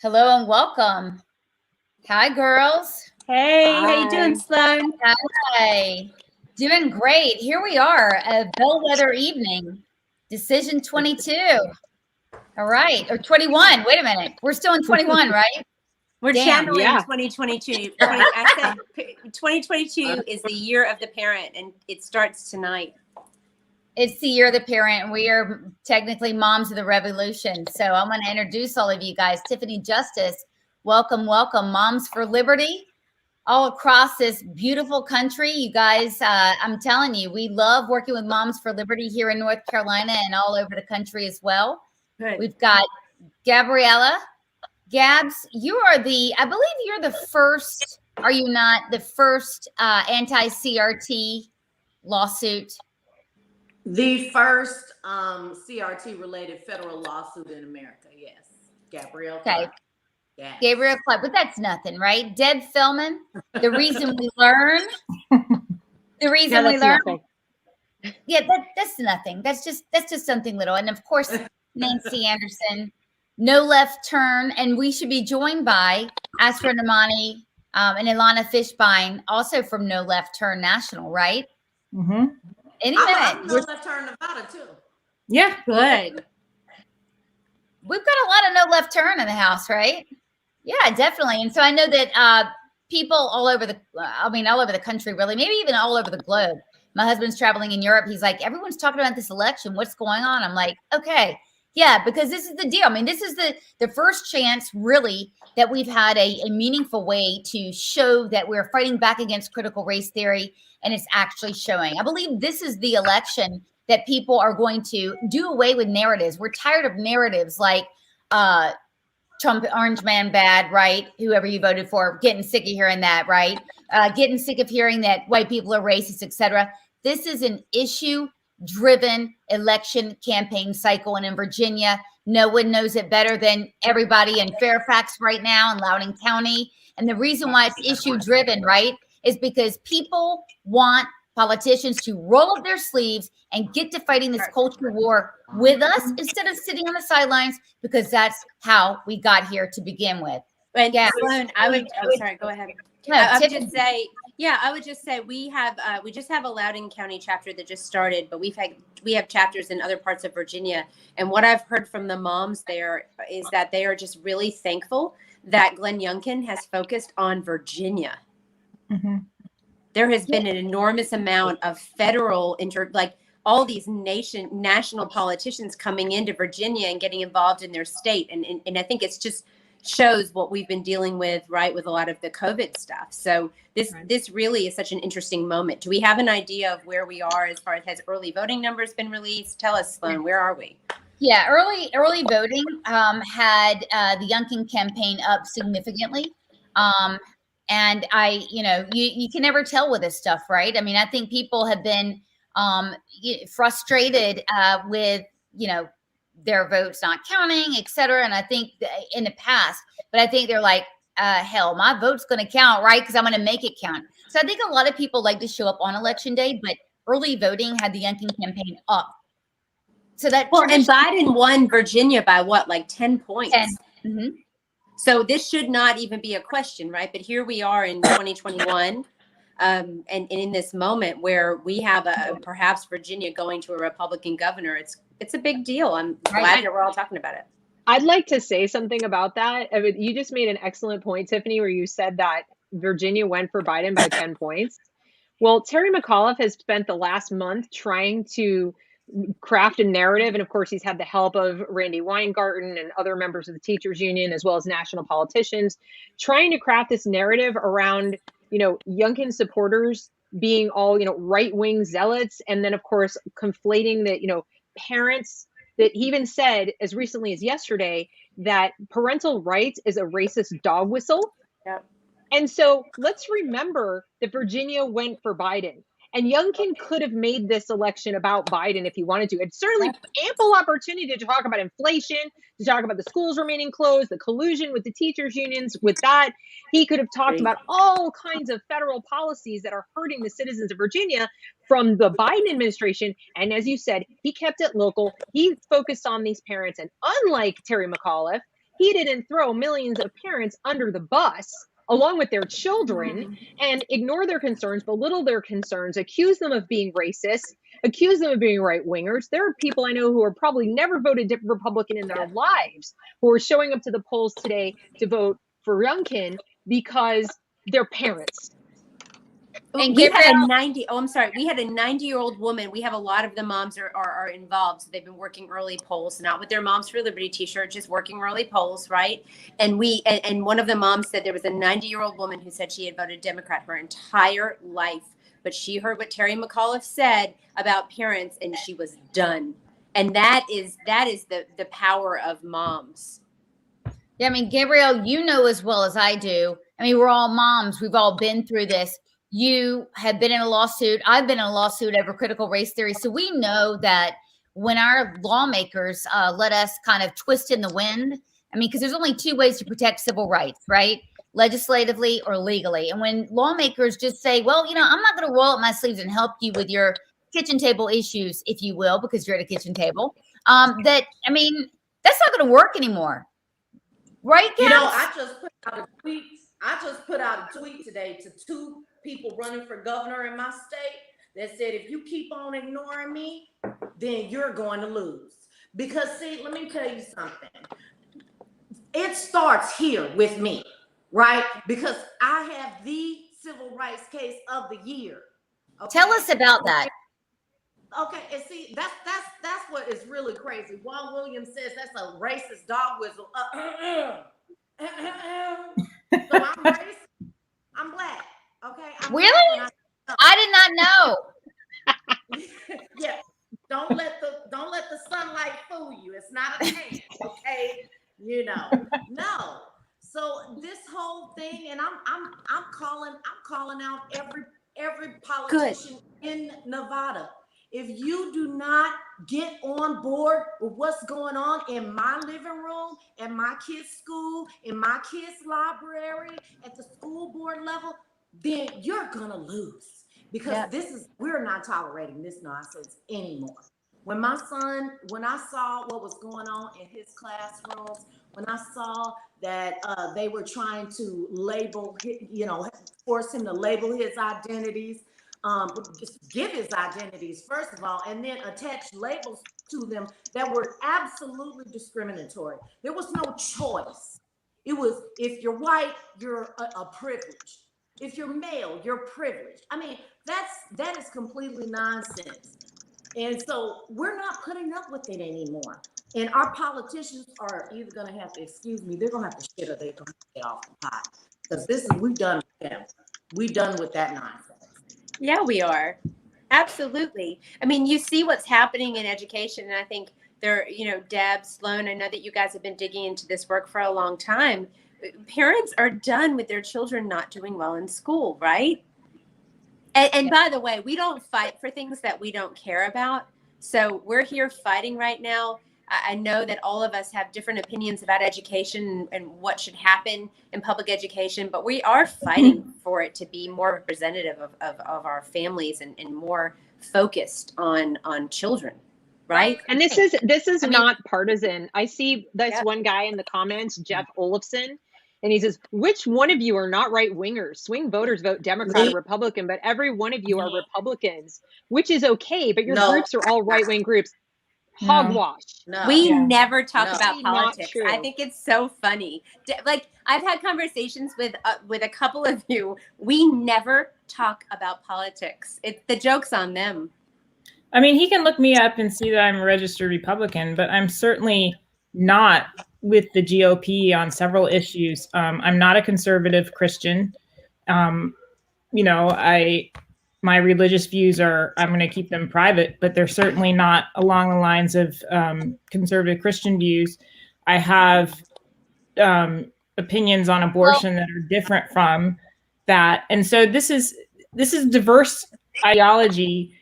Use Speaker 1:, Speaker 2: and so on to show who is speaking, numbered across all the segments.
Speaker 1: Hello and welcome. Hi, girls.
Speaker 2: Hey, how you
Speaker 3: Hi.
Speaker 2: doing, Sloan?
Speaker 1: Hi. Doing great. Here we are, a bellwether evening. Decision 22. All right. Or 21. Wait a minute. We're still in 21, right?
Speaker 2: We're
Speaker 1: Damn.
Speaker 2: channeling
Speaker 3: Yeah.
Speaker 2: 2022. I said 2022 is the year of the parent, and it starts tonight.
Speaker 1: It's the year of the parent, and we are technically moms of the revolution. So I'm going to introduce all of you guys. Tiffany Justice, welcome, welcome. Moms for Liberty. All across this beautiful country. You guys, I'm telling you, we love working with Moms for Liberty here in North Carolina and all over the country as well.
Speaker 2: Good.
Speaker 1: We've got Gabriella. Gabs, I believe you're the first, are you not, the first anti-CRT lawsuit?
Speaker 3: The first CRT-related federal lawsuit in America, yes. Gabrielle
Speaker 1: Okay.
Speaker 3: Clark. Yes.
Speaker 1: Gabrielle Clark, but that's nothing, right? Deb Fellman, the reason we learn. The reason we learn.
Speaker 3: Nothing.
Speaker 1: Yeah, that's nothing. That's just something little. And of course, Nancy Anderson, No Left Turn. And we should be joined by Astra Namani and Ilana Fishbein, also from No Left Turn National, right?
Speaker 2: Mm-hmm.
Speaker 1: Any
Speaker 3: I'm
Speaker 1: minute.
Speaker 3: No Left Turn Nevada too.
Speaker 2: Yeah, good.
Speaker 1: We've got a lot of No Left Turn in the house, right? Yeah, definitely. And so I know that people all over the country, really, maybe even all over the globe. My husband's traveling in Europe. He's like, everyone's talking about this election. What's going on? I'm like, okay, yeah, because this is the deal. I mean, this is the first chance, really, that we've had a meaningful way to show that we're fighting back against critical race theory, and it's actually showing. I believe this is the election that people are going to do away with narratives. We're tired of narratives like Trump, orange man bad, right? Whoever you voted for, getting sick of hearing that, right? Getting sick of hearing that white people are racist, etc. This is an issue-driven election campaign cycle, and in Virginia, no one knows it better than everybody in Fairfax right now in Loudon County. And the reason why it's issue-driven, right, is because people want politicians to roll up their sleeves and get to fighting this culture war with us instead of sitting on the sidelines, because that's how we got here to begin with.
Speaker 2: And
Speaker 1: Yeah.
Speaker 2: Sloan, sorry, go ahead.
Speaker 1: No,
Speaker 2: I would
Speaker 1: Tiffany.
Speaker 2: just say we just have a Loudon County chapter that just started, but we have chapters in other parts of Virginia. And what I've heard from the moms there is that they are just really thankful that Glenn Youngkin has focused on Virginia. Mm-hmm. There has been an enormous amount of federal all these national politicians coming into Virginia and getting involved in their state. And I think it's just shows what we've been dealing with, right, with a lot of the COVID stuff. So this really is such an interesting moment. Do we have an idea of where we are as far as has early voting numbers been released? Tell us, Sloan, where are we?
Speaker 1: Yeah, early voting had the Youngkin campaign up significantly. And you can never tell with this stuff, right? I mean, I think people have been frustrated with, their votes not counting, et cetera. And I think in the past, but I think they're like, hell, my vote's going to count, right? Because I'm going to make it count. So I think a lot of people like to show up on election day, but early voting had the Youngkin campaign up. So that
Speaker 2: and Biden won Virginia by what, like 10 points?
Speaker 1: 10. Mm-hmm.
Speaker 2: So this should not even be a question, right? But here we are in 2021, and in this moment where we have perhaps Virginia going to a Republican governor. It's a big deal. I'm glad that we're all talking about it.
Speaker 4: I'd like to say something about that. I mean, you just made an excellent point, Tiffany, where you said that Virginia went for Biden by 10 points. Well, Terry McAuliffe has spent the last month trying to craft a narrative. And of course, he's had the help of Randy Weingarten and other members of the teachers union, as well as national politicians, trying to craft this narrative around, Youngkin supporters being all, right-wing zealots. And then, of course, conflating that, parents, that he even said as recently as yesterday that parental rights is a racist dog whistle.
Speaker 2: Yep.
Speaker 4: And so let's remember that Virginia went for Biden. And Youngkin could have made this election about Biden if he wanted to. It's certainly ample opportunity to talk about inflation, to talk about the schools remaining closed, the collusion with the teachers unions. With that, he could have talked about all kinds of federal policies that are hurting the citizens of Virginia from the Biden administration. And as you said, he kept it local. He focused on these parents. And unlike Terry McAuliffe, he didn't throw millions of parents under the bus along with their children and ignore their concerns, belittle their concerns, accuse them of being racist, accuse them of being right wingers. There are people I know who are probably never voted Republican in their lives who are showing up to the polls today to vote for Youngkin because they're parents.
Speaker 1: And
Speaker 2: We had
Speaker 1: Gabrielle-
Speaker 2: a 90. Oh, I'm sorry. We had a 90-year-old woman. We have a lot of the moms are involved. So they've been working early polls, not with their Moms for Liberty T-shirt, just working early polls, right? And and one of the moms said there was a 90-year-old woman who said she had voted Democrat her entire life, but she heard what Terry McAuliffe said about parents, and she was done. And that is the power of moms.
Speaker 1: Yeah, I mean, Gabrielle, you know as well as I do. I mean, we're all moms. We've all been through this. You have been in a lawsuit. I've been in a lawsuit over critical race theory. So we know that when our lawmakers let us kind of twist in the wind, I mean, because there's only two ways to protect civil rights, right? Legislatively or legally. And when lawmakers just say, well, you know, I'm not going to roll up my sleeves and help you with your kitchen table issues, if you will, because you're at a kitchen table, that, I mean, that's not going to work anymore. Right,
Speaker 3: You know,
Speaker 1: Cass?
Speaker 3: I just put out a tweet today to 2 people running for governor in my state that said, if you keep on ignoring me, then you're going to lose. Because see, let me tell you something. It starts here with me, right? Because I have the civil rights case of the year. Okay?
Speaker 1: Tell us about that.
Speaker 3: Okay, and see, that's what is really crazy. Juan Williams says that's a racist dog whistle. So I'm racist. I'm black. Okay.
Speaker 1: Really? I did not know.
Speaker 3: Yeah. Don't let the sunlight fool you. It's not a thing. Okay. You know. No. So this whole thing, and I'm calling out every politician in Nevada. If you do not get on board with what's going on in my living room, at my kids' school, in my kids' library, at the school board level, then you're gonna lose. Because we're not tolerating this nonsense anymore. When I saw what was going on in his classrooms, when I saw that they were trying to label, force him to label his identities, just give his identities, first of all, and then attach labels to them that were absolutely discriminatory. There was no choice. It was, if you're white, you're a privilege. If you're male, you're privileged. I mean, that is completely nonsense. And so we're not putting up with it anymore. And our politicians are either going to have to, they're going to have to shit or they're going to get off the pot. Because we've done with them. We're done with that nonsense.
Speaker 2: Yeah, we are. Absolutely. I mean, you see what's happening in education. And I think Deb, Sloan, I know that you guys have been digging into this work for a long time. Parents are done with their children not doing well in school, right? And by the way, we don't fight for things that we don't care about. So we're here fighting right now. I know that all of us have different opinions about education and what should happen in public education, but we are fighting for it to be more representative of our families and more focused on children, right?
Speaker 4: And this is not partisan. I see this one guy in the comments, Jeff Olafson, and he says, which one of you are not right wingers? Swing voters vote Democrat or Republican, but every one of you are Republicans, which is okay, but your groups are all right wing groups. Hogwash.
Speaker 3: No.
Speaker 2: We never talk about
Speaker 4: Not
Speaker 2: politics.
Speaker 4: true.
Speaker 2: I think it's so funny. Like, I've had conversations with a couple of you. We never talk about politics. The joke's on them.
Speaker 5: I mean, he can look me up and see that I'm a registered Republican, but I'm certainly not with the GOP on several issues. I'm not a conservative Christian. My religious views I'm going to keep them private, but they're certainly not along the lines of conservative Christian views. I have opinions on abortion that are different from that. And so this is diverse ideology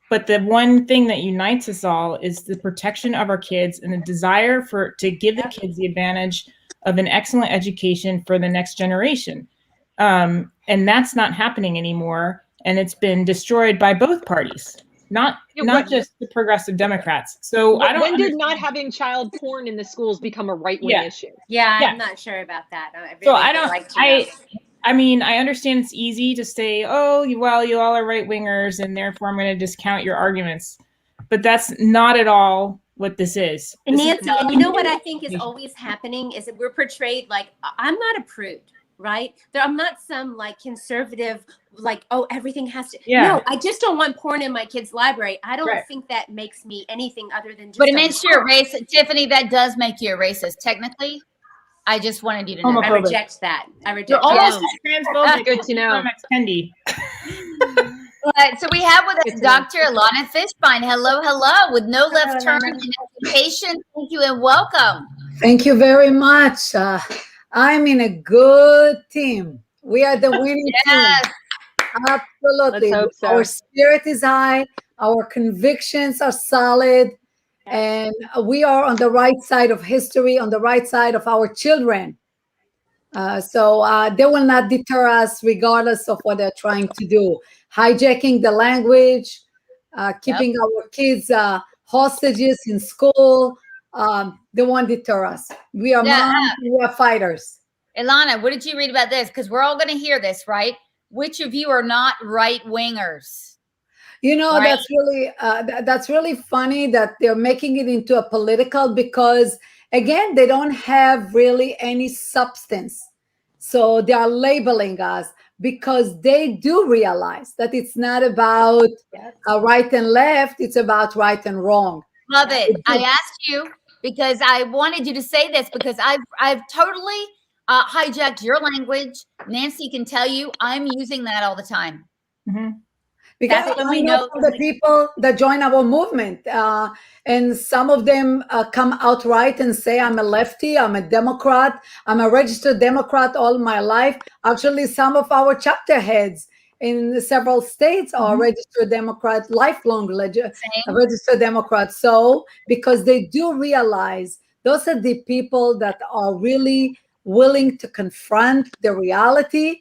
Speaker 5: but the one thing that unites us all is the protection of our kids and the desire to give the kids the advantage of an excellent education for the next generation. And that's not happening anymore. And it's been destroyed by both parties. not
Speaker 4: Yeah,
Speaker 5: not
Speaker 4: what-
Speaker 5: just the progressive Democrats. So I don't
Speaker 4: When did
Speaker 5: understand-
Speaker 4: not having child porn in the schools become a right-wing
Speaker 5: Yeah.
Speaker 4: issue?
Speaker 2: Yeah,
Speaker 5: Yeah.
Speaker 2: I'm not sure about that. I
Speaker 5: So
Speaker 2: really
Speaker 5: I
Speaker 2: would
Speaker 5: don't.
Speaker 2: like to know.
Speaker 5: I mean, I understand it's easy to say, "Oh, well, you all are right wingers, and therefore I'm going to discount your arguments," but that's not at all what this is.
Speaker 2: And
Speaker 5: This is
Speaker 2: Nancy,
Speaker 5: not-
Speaker 2: and you know what I think is always happening is that we're portrayed like I'm not a prude, right? I'm not some like conservative, like, oh, everything has to.
Speaker 5: Yeah.
Speaker 2: No, I just don't want porn in my kid's library. I don't
Speaker 5: Right.
Speaker 2: think that makes me anything other than just.
Speaker 1: But it
Speaker 2: a
Speaker 1: makes you a
Speaker 2: mom.
Speaker 1: racist. Tiffany, that does make you a racist, technically. I just wanted you to know.
Speaker 2: I
Speaker 5: Homophobic.
Speaker 2: reject that. I reject.
Speaker 5: You're almost
Speaker 2: that.
Speaker 5: as transphobic
Speaker 4: Good
Speaker 5: as
Speaker 4: to know.
Speaker 5: Max Kendi.
Speaker 1: So we have with us
Speaker 4: Good to know.
Speaker 1: Dr. Alana Fishbein. Hello, hello, with no left turn
Speaker 2: Alana.
Speaker 1: in education. Thank you and welcome.
Speaker 6: Thank you very much. I'm in a good team. We are the winning
Speaker 1: Yes.
Speaker 6: team. Absolutely.
Speaker 4: Let's hope so.
Speaker 6: Our spirit is high. Our convictions are solid. And we are on the right side of history, on the right side of our children. So they will not deter us regardless of what they're trying to do. Hijacking the language, keeping our kids hostages in school. They won't deter us. We are
Speaker 1: Yeah.
Speaker 6: moms, we are fighters.
Speaker 1: Ilana, what did you read about this? Because we're all going to hear this, right? Which of you are not right wingers?
Speaker 6: You know,
Speaker 1: Right.
Speaker 6: that's really funny that they're making it into a political, because again, they don't have really any substance. So they are labeling us because they do realize that it's not about right and left, it's about right and wrong.
Speaker 1: Love it. I asked you because I wanted you to say this because I've totally hijacked your language. Nancy can tell you I'm using that all the time.
Speaker 5: Mhm.
Speaker 6: Because
Speaker 2: That's when
Speaker 6: I
Speaker 2: we
Speaker 6: know
Speaker 2: know-
Speaker 6: from the people that join our movement, and some of them come outright and say, I'm a lefty, I'm a Democrat, I'm a registered Democrat all my life. Actually, some of our chapter heads in several states are registered Democrat, lifelong registered Democrats. So, because they do realize those are the people that are really willing to confront the reality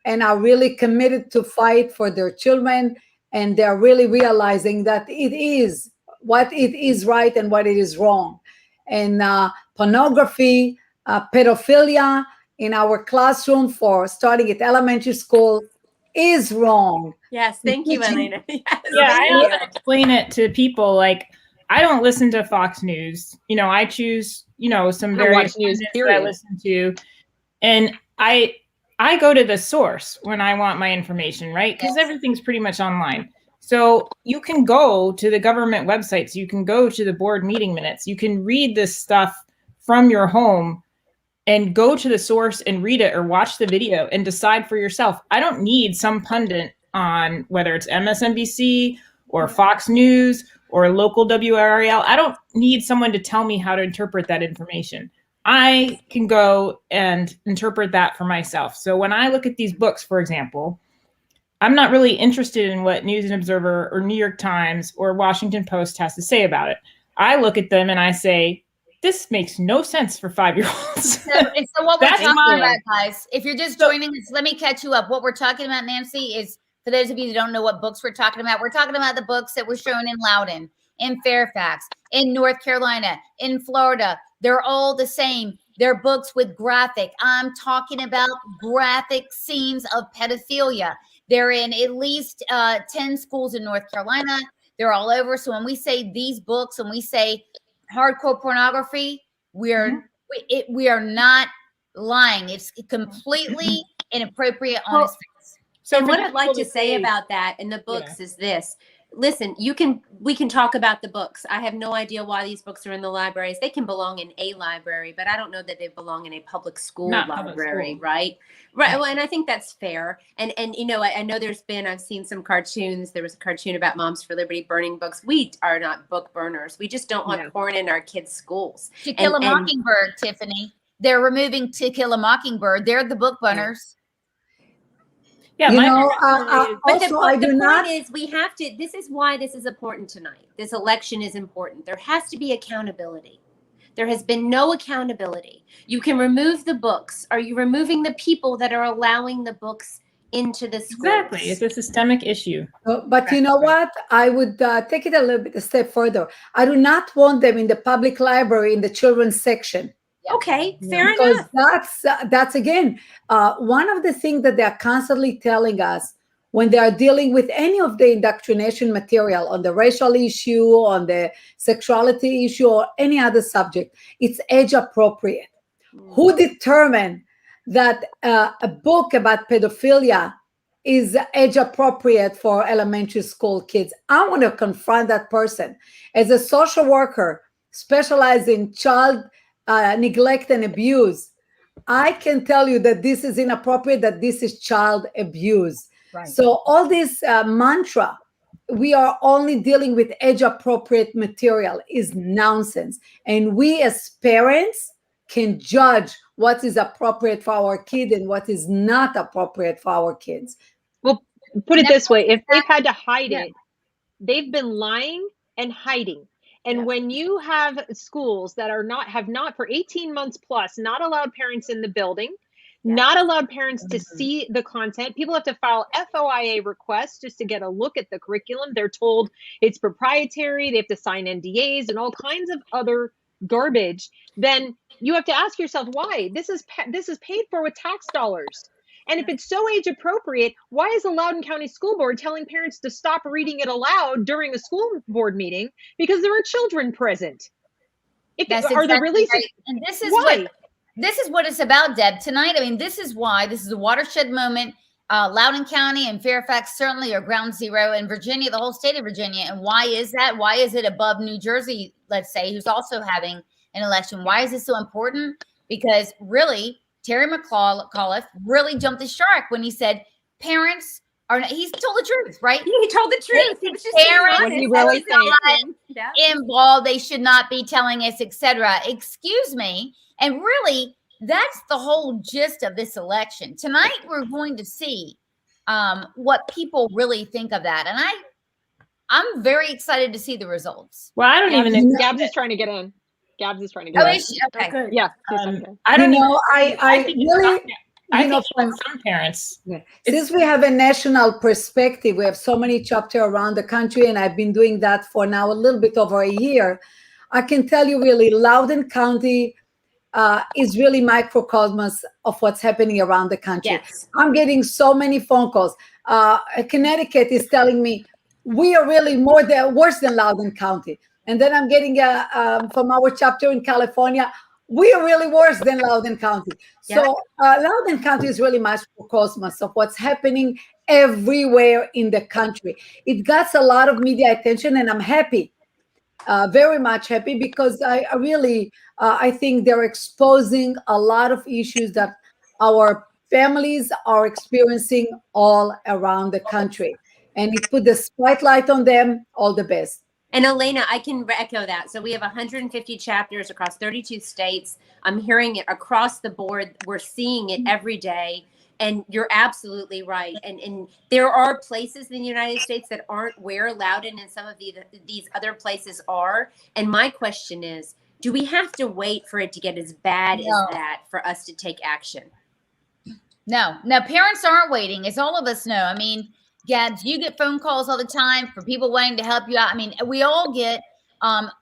Speaker 6: and are really committed to fight for their children, and they're really realizing that it is what it is right and what it is wrong. And pornography, pedophilia in our classroom for starting at elementary school is wrong.
Speaker 2: Yes, thank you, Elena. Yes,
Speaker 5: Yeah,
Speaker 2: thank
Speaker 5: I
Speaker 2: you.
Speaker 5: often explain it to people. Like, I don't listen to Fox News. You know, I choose, some
Speaker 4: I don't
Speaker 5: very
Speaker 4: watch news,
Speaker 5: pundits that I
Speaker 4: period.
Speaker 5: listen to, and I go to the source when I want my information, right? Because everything's pretty much online. So you can go to the government websites, you can go to the board meeting minutes, you can read this stuff from your home and go to the source and read it or watch the video and decide for yourself. I don't need some pundit on whether it's MSNBC or Fox News or local WRAL. I don't need someone to tell me how to interpret that information. I can go and interpret that for myself. So when I look at these books, for example, I'm not really interested in what News and Observer or New York Times or Washington Post has to say about it. I look at them and I say, this makes no sense for 5-year-olds.
Speaker 1: So what we're
Speaker 5: That's
Speaker 1: talking
Speaker 5: mine.
Speaker 1: about, guys, if you're just joining us, let me catch you up. What we're talking about, Nancy, is for those of you who don't know what books we're talking about the books that were shown in Loudon, in Fairfax, in North Carolina, in Florida. They're all the same. They're books with graphic. I'm talking about graphic scenes of pedophilia. They're in at least 10 schools in North Carolina. They're all over. So when we say these books and we say hardcore pornography, we are not lying. It's completely inappropriate on its face.
Speaker 5: So
Speaker 2: And
Speaker 5: for
Speaker 2: what
Speaker 5: the
Speaker 2: I'd like
Speaker 5: people
Speaker 2: to
Speaker 5: that
Speaker 2: say about that in the books
Speaker 5: Yeah.
Speaker 2: is this. Listen, we can talk about the books. I have no idea why these books are in the libraries. They can belong in a library, but I don't know that they belong in a public school
Speaker 5: Not public
Speaker 2: library,
Speaker 5: school.
Speaker 2: right? Right. Well, and I think that's fair. And I know I've seen some cartoons. There was a cartoon about Moms for Liberty burning books. We are not book burners. We just don't want
Speaker 4: No.
Speaker 2: porn in our kids' schools.
Speaker 1: To Kill a
Speaker 2: And-
Speaker 1: Mockingbird, Tiffany. They're removing To Kill a Mockingbird. They're the book burners.
Speaker 5: Yeah,
Speaker 6: You
Speaker 5: my
Speaker 6: know,
Speaker 2: But
Speaker 6: also, I
Speaker 2: the
Speaker 6: do
Speaker 2: point
Speaker 6: not.
Speaker 2: is we have to, this is why this is important tonight. This election is important. There has to be accountability. There has been no accountability. You can remove the books. Are you removing the people that are allowing the books into the schools.
Speaker 5: Exactly. It's a systemic issue.
Speaker 6: But you know what? I would take it a little bit a step further. I do not want them in the public library in the children's section.
Speaker 2: Okay, fair
Speaker 6: Because
Speaker 2: enough.
Speaker 6: that's again one of the things that they are constantly telling us when they are dealing with any of the indoctrination material on the racial issue, on the sexuality issue, or any other subject. It's age appropriate. Who determined that a book about pedophilia is age appropriate for elementary school kids? I want to confront that person. As a social worker specialized in child neglect and abuse, I can tell you that this is inappropriate, that this is child abuse.
Speaker 1: Right.
Speaker 6: So all this mantra, we are only dealing with age appropriate material, is nonsense. And we as parents can judge what is appropriate for our kid and what is not appropriate for our kids.
Speaker 4: Well, put it this way: if they've had to hide
Speaker 1: Yeah.
Speaker 4: it, they've been lying and hiding. And
Speaker 2: Yes.
Speaker 4: when you have schools that have not for 18 months plus not allowed parents in the building, not allowed parents to see the content, people have to file FOIA requests just to get a look at the curriculum. They're told it's proprietary. They have to sign NDAs and all kinds of other garbage. Then you have to ask yourself why. This is paid for with tax dollars. And if it's so age appropriate, why is the Loudon County School Board telling parents to stop reading it aloud during a school board meeting because there are children present?
Speaker 1: That's
Speaker 4: Are there
Speaker 1: exactly
Speaker 4: really
Speaker 1: right. And this is
Speaker 4: why?
Speaker 1: this is what it's about, Deb. Tonight, I mean, this is why this is a watershed moment. Loudon County and Fairfax certainly are ground zero, and Virginia, the whole state of Virginia. And why is that? Why is it above New Jersey, let's say, who's also having an election? Why is this so important? Because really, Terry McAuliffe really jumped the shark when he said parents are, he's told the truth, right?
Speaker 2: He told the truth. He was just
Speaker 1: Parents
Speaker 4: What he really
Speaker 2: saying.
Speaker 1: involved, they should not be telling us, etc. Excuse me. And really, that's the whole gist of this election. Tonight, we're going to see what people really think of that. And I'm very excited to see the results.
Speaker 5: Well, I don't even know.
Speaker 4: Gabs is trying to get in. Gabs is trying to
Speaker 1: Oh,
Speaker 4: get in.
Speaker 1: is she? Okay.
Speaker 5: Good.
Speaker 4: Yeah.
Speaker 5: I don't
Speaker 6: You know,
Speaker 5: even,
Speaker 6: I
Speaker 5: think
Speaker 6: really,
Speaker 5: I
Speaker 6: you know,
Speaker 5: think some parents.
Speaker 6: since we have a national perspective, we have so many chapters around the country, and I've been doing that for now a little bit over a year. I can tell you really, Loudon County is really microcosmos of what's happening around the country.
Speaker 2: Yes.
Speaker 6: I'm getting so many phone calls. Connecticut is telling me we are really worse than Loudon County. And then I'm getting from our chapter in California, we are really worse than Loudon County. So Loudon County is really microcosmos of what's happening everywhere in the country. It gets a lot of media attention, and I'm happy. Very much happy, because I really I think they're exposing a lot of issues that our families are experiencing all around the country, and it put the spotlight on them. All the best.
Speaker 2: And Elena, I can echo that. So we have 150 chapters across 32 states. I'm hearing it across the board. We're seeing it every day. And you're absolutely right. And there are places in the United States that aren't where Loudon and some of these other places are. And my question is, do we have to wait for it to get as bad as that for us to take action?
Speaker 1: No, parents aren't waiting, as all of us know. I mean, Gabs, you get phone calls all the time for people wanting to help you out. I mean, we all get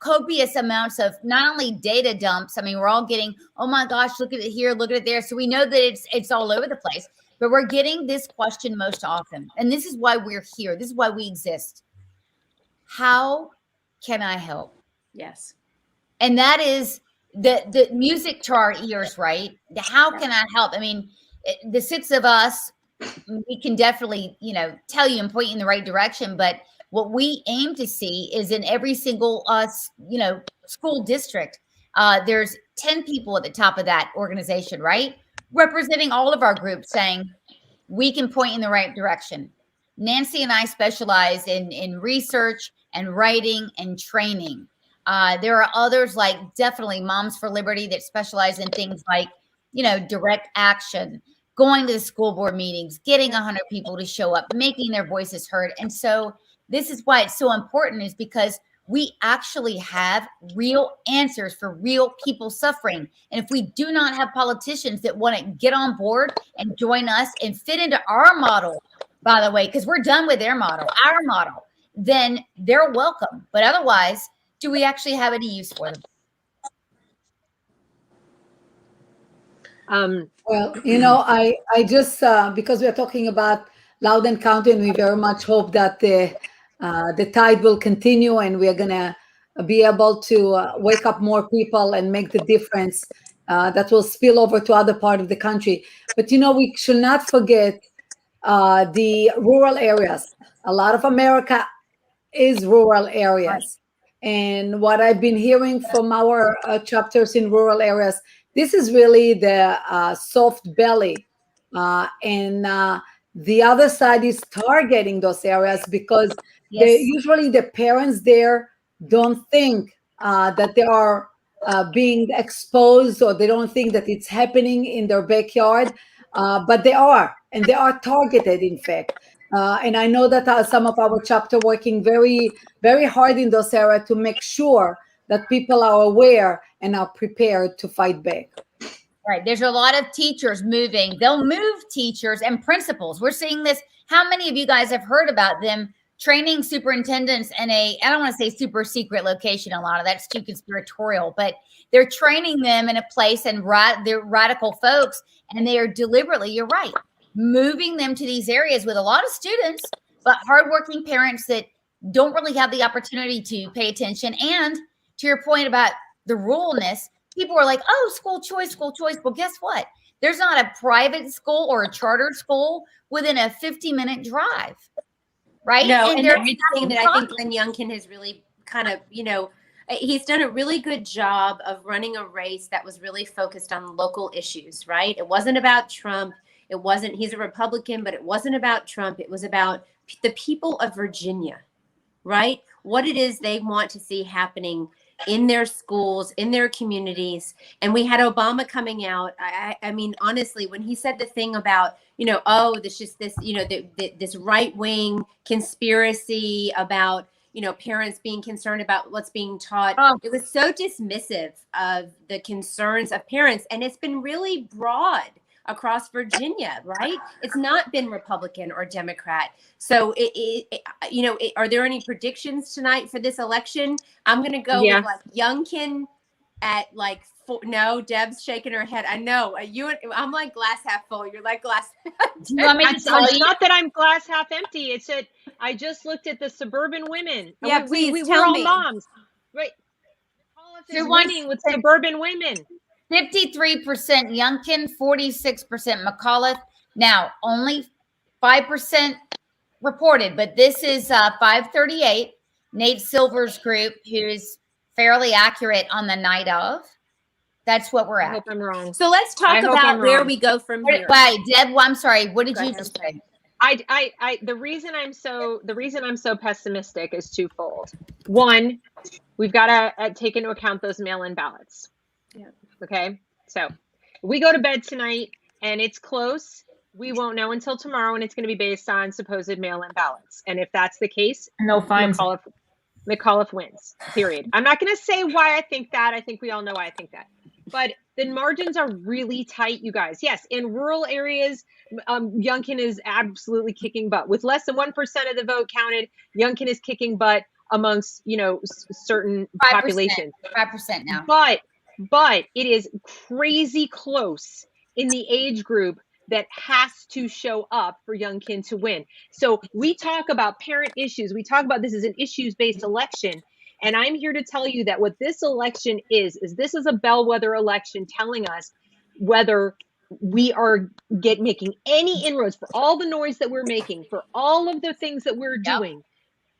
Speaker 1: copious amounts of not only data dumps. I mean, we're all getting, oh my gosh, look at it here, look at it there. So we know that it's all over the place, but we're getting this question most often. And this is why we're here. This is why we exist. How can I help?
Speaker 2: Yes.
Speaker 1: And that is the music to our ears, right? How can I help? I mean, the six of us, we can definitely, tell you and point you in the right direction. But what we aim to see is in every single, school district, there's 10 people at the top of that organization, right? Representing all of our groups, saying we can point in the right direction. Nancy and I specialize in research and writing and training. There are others like definitely Moms for Liberty that specialize in things like, direct action, going to the school board meetings, getting 100 people to show up, making their voices heard. And so this is why it's so important, is because we actually have real answers for real people suffering. And if we do not have politicians that want to get on board and join us and fit into our model, by the way, because we're done with their model, our model, then they're welcome. But otherwise, do we actually have any use for them?
Speaker 6: Well, I just because we are talking about Loudon County, and we very much hope that the tide will continue, and we are gonna be able to wake up more people and make the difference that will spill over to other part of the country. But we should not forget the rural areas. A lot of America is rural areas. And what I've been hearing from our chapters in rural areas, this is really the soft belly. And the other side is targeting those areas because usually the parents there don't think that they are being exposed, or they don't think that it's happening in their backyard. But they are, and they are targeted, in fact. And I know that some of our chapter working very, very hard in those areas to make sure that people are aware and are prepared to fight back.
Speaker 1: Right. There's a lot of teachers moving. They'll move teachers and principals. We're seeing this. How many of you guys have heard about them training superintendents in I don't want to say super secret location. A lot of that's too conspiratorial, but they're training them in a place, and they're radical folks, and they are deliberately, you're right, moving them to these areas with a lot of students, but hardworking parents that don't really have the opportunity to pay attention. And to your point about the ruralness, people are like, oh, school choice. Well, guess what? There's not a private school or a charter school within a 50-minute drive, right?
Speaker 2: No, and
Speaker 1: there's
Speaker 2: that's the thing that I think Glenn Youngkin has really kind of, he's done a really good job of running a race that was really focused on local issues, right? It wasn't about Trump. He's a Republican, but it wasn't about Trump. It was about the people of Virginia, right? What it is they want to see happening in their schools, in their communities. And we had Obama coming out. I mean, honestly, when he said the thing about, this right-wing conspiracy about, parents being concerned about what's being taught, it was so dismissive of the concerns of parents. And it's been really broad across Virginia, right? It's not been Republican or Democrat. So, are there any predictions tonight for this election? I'm going to go with Youngkin at no, Deb's shaking her head. I know I'm like glass half full. You're like glass.
Speaker 1: Do you want me to tell you?
Speaker 4: Not that I'm glass half empty. It's that I just looked at the suburban women.
Speaker 2: Yeah,
Speaker 4: we're
Speaker 2: tell
Speaker 4: all
Speaker 2: me.
Speaker 4: moms, right? Is winning with suburban women.
Speaker 1: 53% Youngkin, 46% McAuliffe. Now, only 5% reported, but this is 538, Nate Silver's group, who's fairly accurate on the night of. That's what we're at.
Speaker 4: I hope I'm wrong.
Speaker 2: So let's talk about where we go from here.
Speaker 1: Wait, Deb, I'm sorry. What did you just say?
Speaker 4: The reason I'm so pessimistic is twofold. One, we've got to take into account those mail-in ballots.
Speaker 2: Yeah.
Speaker 4: Okay. So we go to bed tonight and it's close. We won't know until tomorrow, and it's going to be based on supposed mail-in ballots. And if that's the case,
Speaker 5: no fines.
Speaker 4: McAuliffe wins, period. I'm not going to say why I think that. I think we all know why I think that. But the margins are really tight, you guys. Yes, in rural areas, Youngkin is absolutely kicking butt. With less than 1% of the vote counted, Youngkin is kicking butt amongst, certain
Speaker 1: 5%,
Speaker 4: populations.
Speaker 1: 5% now.
Speaker 4: But it is crazy close in the age group that has to show up for Youngkin to win. So we talk about parent issues. We talk about this as an issues-based election. And I'm here to tell you that what this election is this is a bellwether election telling us whether we are making any inroads for all the noise that we're making, for all of the things that we're doing.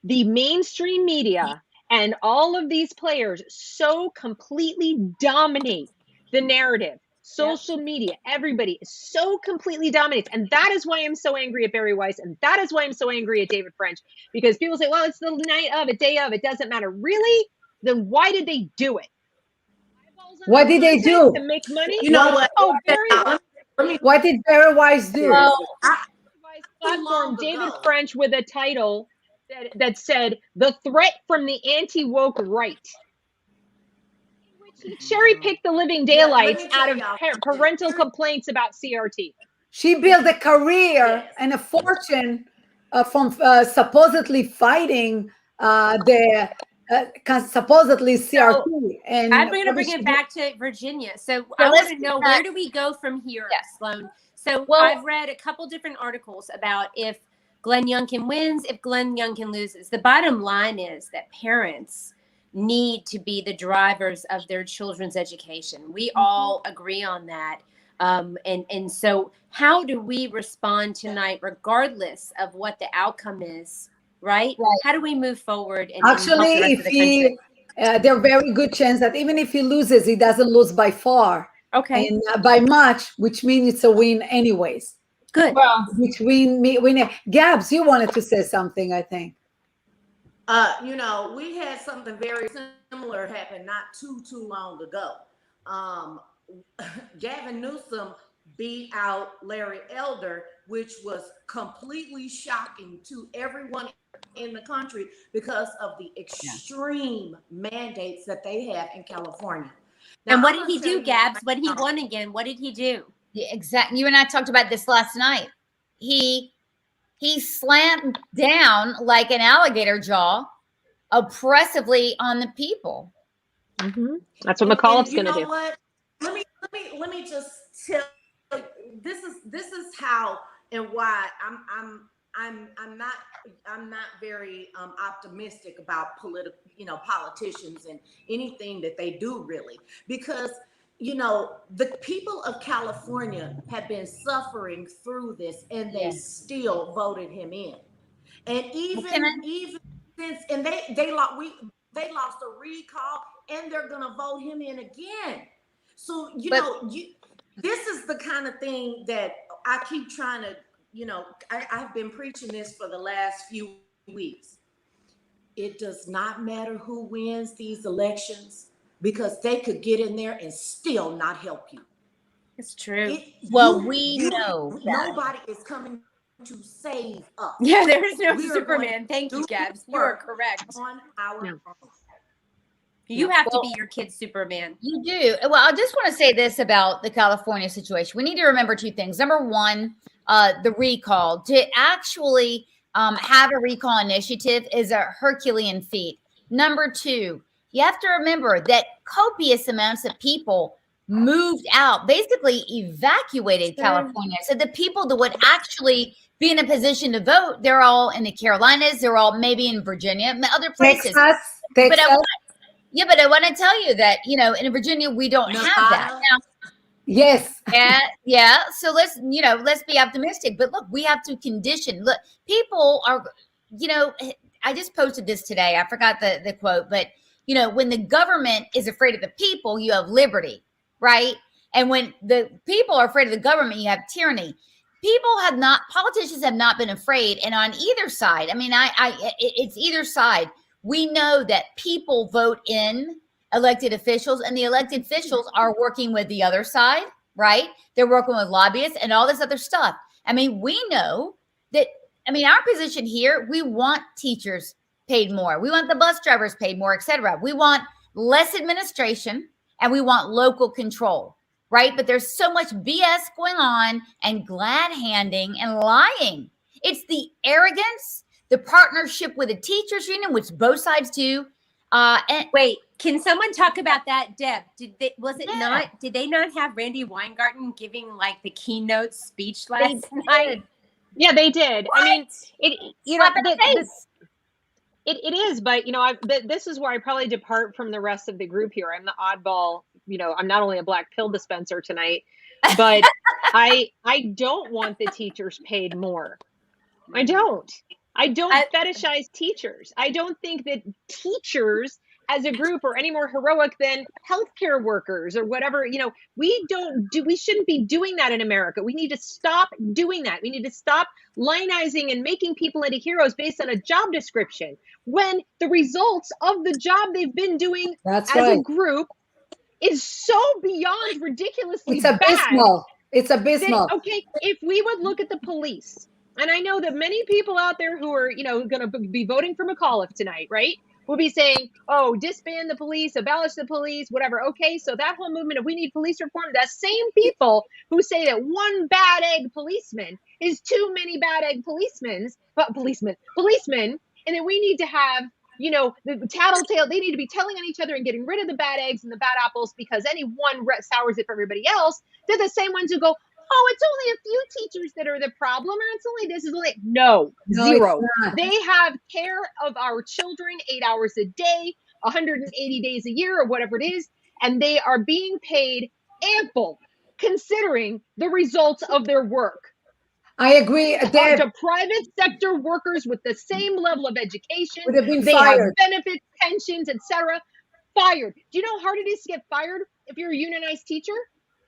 Speaker 4: The mainstream media and all of these players so completely dominate the narrative. Social media, everybody is so completely dominates. And that is why I'm so angry at Barry Weiss. And that is why I'm so angry at David French, because people say, well, it's the night of, a day of, it doesn't matter. Really? Then why did they do it?
Speaker 6: What did they do?
Speaker 4: To make money?
Speaker 3: You know what?
Speaker 4: Oh, Barry.
Speaker 6: What did Barry Weiss do?
Speaker 4: Platform David French with a title that said the threat from the anti-woke right, in which he cherry-picked the living
Speaker 3: Yeah, let me
Speaker 4: daylights
Speaker 3: tell
Speaker 4: out of
Speaker 3: y'all
Speaker 4: parental complaints about CRT.
Speaker 6: She built a career
Speaker 3: Yes.
Speaker 6: and a fortune from supposedly fighting supposedly CRT. And
Speaker 2: I'm going to
Speaker 6: what
Speaker 2: bring
Speaker 6: did
Speaker 2: it
Speaker 6: she do?
Speaker 2: back to Virginia. So I want
Speaker 1: let's
Speaker 2: to
Speaker 1: get
Speaker 2: know,
Speaker 1: back.
Speaker 2: where do we go from here,
Speaker 1: Yeah.
Speaker 2: Sloan? So
Speaker 1: Well-
Speaker 2: I've read a couple different articles about if Glenn Youngkin wins, if Glenn Youngkin loses. The bottom line is that parents need to be the drivers of their children's education. We all agree on that. And so how do we respond tonight, regardless of what the outcome is, right?
Speaker 1: Right.
Speaker 2: How do we move forward and
Speaker 6: Actually,
Speaker 2: help the rest
Speaker 6: if
Speaker 2: of the country?
Speaker 6: there are very good chance that even if he loses, he doesn't lose by far
Speaker 2: Okay,
Speaker 6: and by much, which means it's a win anyways.
Speaker 2: good.
Speaker 5: Well,
Speaker 6: Which win. Gabs, you wanted to say something, I think.
Speaker 3: You know, we had something very similar happen not too long ago. Gavin Newsom beat out Larry Elder, which was completely shocking to everyone in the country because of the extreme mandates that they have in California. Now,
Speaker 2: And what
Speaker 3: I'm
Speaker 2: did he
Speaker 3: gonna tell
Speaker 2: do,
Speaker 3: you
Speaker 2: Gabs?
Speaker 3: right
Speaker 2: When he
Speaker 3: now,
Speaker 2: won again, what did he do?
Speaker 1: Yeah, exactly. You and I talked about this last night. He slammed down like an alligator jaw oppressively on the people.
Speaker 4: That's what
Speaker 3: and
Speaker 4: McAuliffe's
Speaker 3: you
Speaker 4: going to
Speaker 3: know
Speaker 4: do.
Speaker 3: what? Let me just tell you, this is how and why I'm not very optimistic about politicians and anything that they do, really, because the people of California have been suffering through this and they still voted him in. And even since, and they lost a recall and they're gonna vote him in again. So this is the kind of thing that I keep trying to, I've been preaching this for the last few weeks. It does not matter who wins these elections because they could get in there and still not help you.
Speaker 2: It's true.
Speaker 1: We know that.
Speaker 3: Nobody is coming to save us.
Speaker 2: Yeah, there is no
Speaker 3: We are
Speaker 2: Superman.
Speaker 3: going to
Speaker 2: Thank you,
Speaker 3: do
Speaker 2: Gabs.
Speaker 3: the
Speaker 2: You are
Speaker 3: work
Speaker 2: correct.
Speaker 3: on our own.
Speaker 2: You have to be your kid's Superman.
Speaker 1: You do. Well, I just want to say this about the California situation. We need to remember two things. Number one, the recall. To actually have a recall initiative is a Herculean feat. Number two, you have to remember that copious amounts of people moved out, basically evacuated California. So the people that would actually be in a position to vote, they're all in the Carolinas, they're all maybe in Virginia, and other places.
Speaker 6: Texas.
Speaker 1: But I want to tell you that, in Virginia, we don't have that. Now,
Speaker 6: Yes.
Speaker 1: yeah. So let's be optimistic. But look, we have to condition. Look, people are, I just posted this today. I forgot the quote, but when the government is afraid of the people, you have liberty, right? And when the people are afraid of the government, you have tyranny. Politicians have not been afraid. And on either side, it's either side. We know that people vote in elected officials, and the elected officials are working with the other side, right? They're working with lobbyists and all this other stuff. We know that, our position here, we want teachers paid more. We want the bus drivers paid more, et cetera. We want less administration and we want local control, right? But there's so much BS going on and glad handing and lying. It's the arrogance, the partnership with the teachers union, which both sides do. And
Speaker 2: wait, can someone talk about that, Deb? Did they not have Randy Weingarten giving like the keynote speech last night?
Speaker 4: Yeah, they did.
Speaker 1: What?
Speaker 4: It is, but this is where I probably depart from the rest of the group here. I'm the oddball. I'm not only a black pill dispenser tonight, but I don't want the teachers paid more. I don't fetishize teachers. I don't think that teachers as a group are any more heroic than healthcare workers or whatever. We shouldn't be doing that in America. We need to stop doing that. We need to stop lionizing and making people into heroes based on a job description when the results of the job they've been doing a group is so beyond ridiculously
Speaker 6: It's abysmal.
Speaker 4: bad.
Speaker 6: It's abysmal.
Speaker 4: Okay, if we would look at the police, And I know that many people out there who are, going to be voting for McAuliffe tonight, right, will be saying, oh, disband the police, abolish the police, whatever. Okay, so that whole movement of we need police reform, the same people who say that one bad egg policeman is too many bad egg policemen, and that we need to have, the tattletale, they need to be telling on each other and getting rid of the bad eggs and the bad apples because any one sours it for everybody else. They're the same ones who go, oh, it's only a few teachers that are the problem, or it's only this is only no, zero. They have care of our children 8 hours a day, 180 days a year, or whatever it is, and they are being paid ample considering the results of their work.
Speaker 6: I agree.
Speaker 4: To private sector workers with the same level of education,
Speaker 6: would have been
Speaker 4: they
Speaker 6: fired.
Speaker 4: have benefits, pensions, etc. Fired. Do you know how hard it is to get fired if you're a unionized teacher?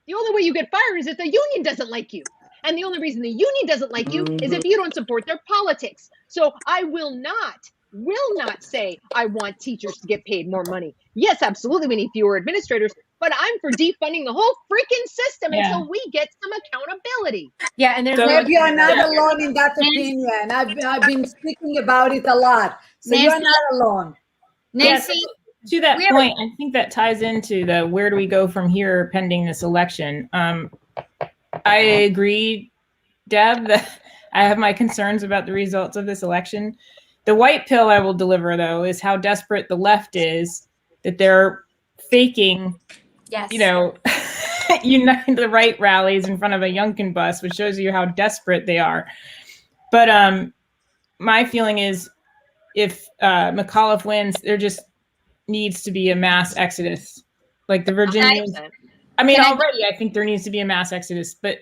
Speaker 4: The only way you get fired is if the union doesn't like you. And the only reason the union doesn't like you is if you don't support their politics. So I will not say I want teachers to get paid more money. Yes, absolutely, we need fewer administrators, but I'm for defunding the whole freaking system until we get some accountability.
Speaker 2: Yeah, and there's
Speaker 6: Maybe you're not alone in that opinion. I've been speaking about it a lot. So
Speaker 1: Nancy,
Speaker 6: you're not alone.
Speaker 1: Nancy,
Speaker 5: to that point, I think that ties into the where do we go from here pending this election. I agree, Deb, that I have my concerns about the results of this election. The white pill I will deliver, though, is how desperate the left is, that they're faking, Unite the Right rallies in front of a Youngkin bus, which shows you how desperate they are. But my feeling is if McAuliffe wins, there just needs to be a mass exodus. Like the Virginians, already I think there needs to be a mass exodus. But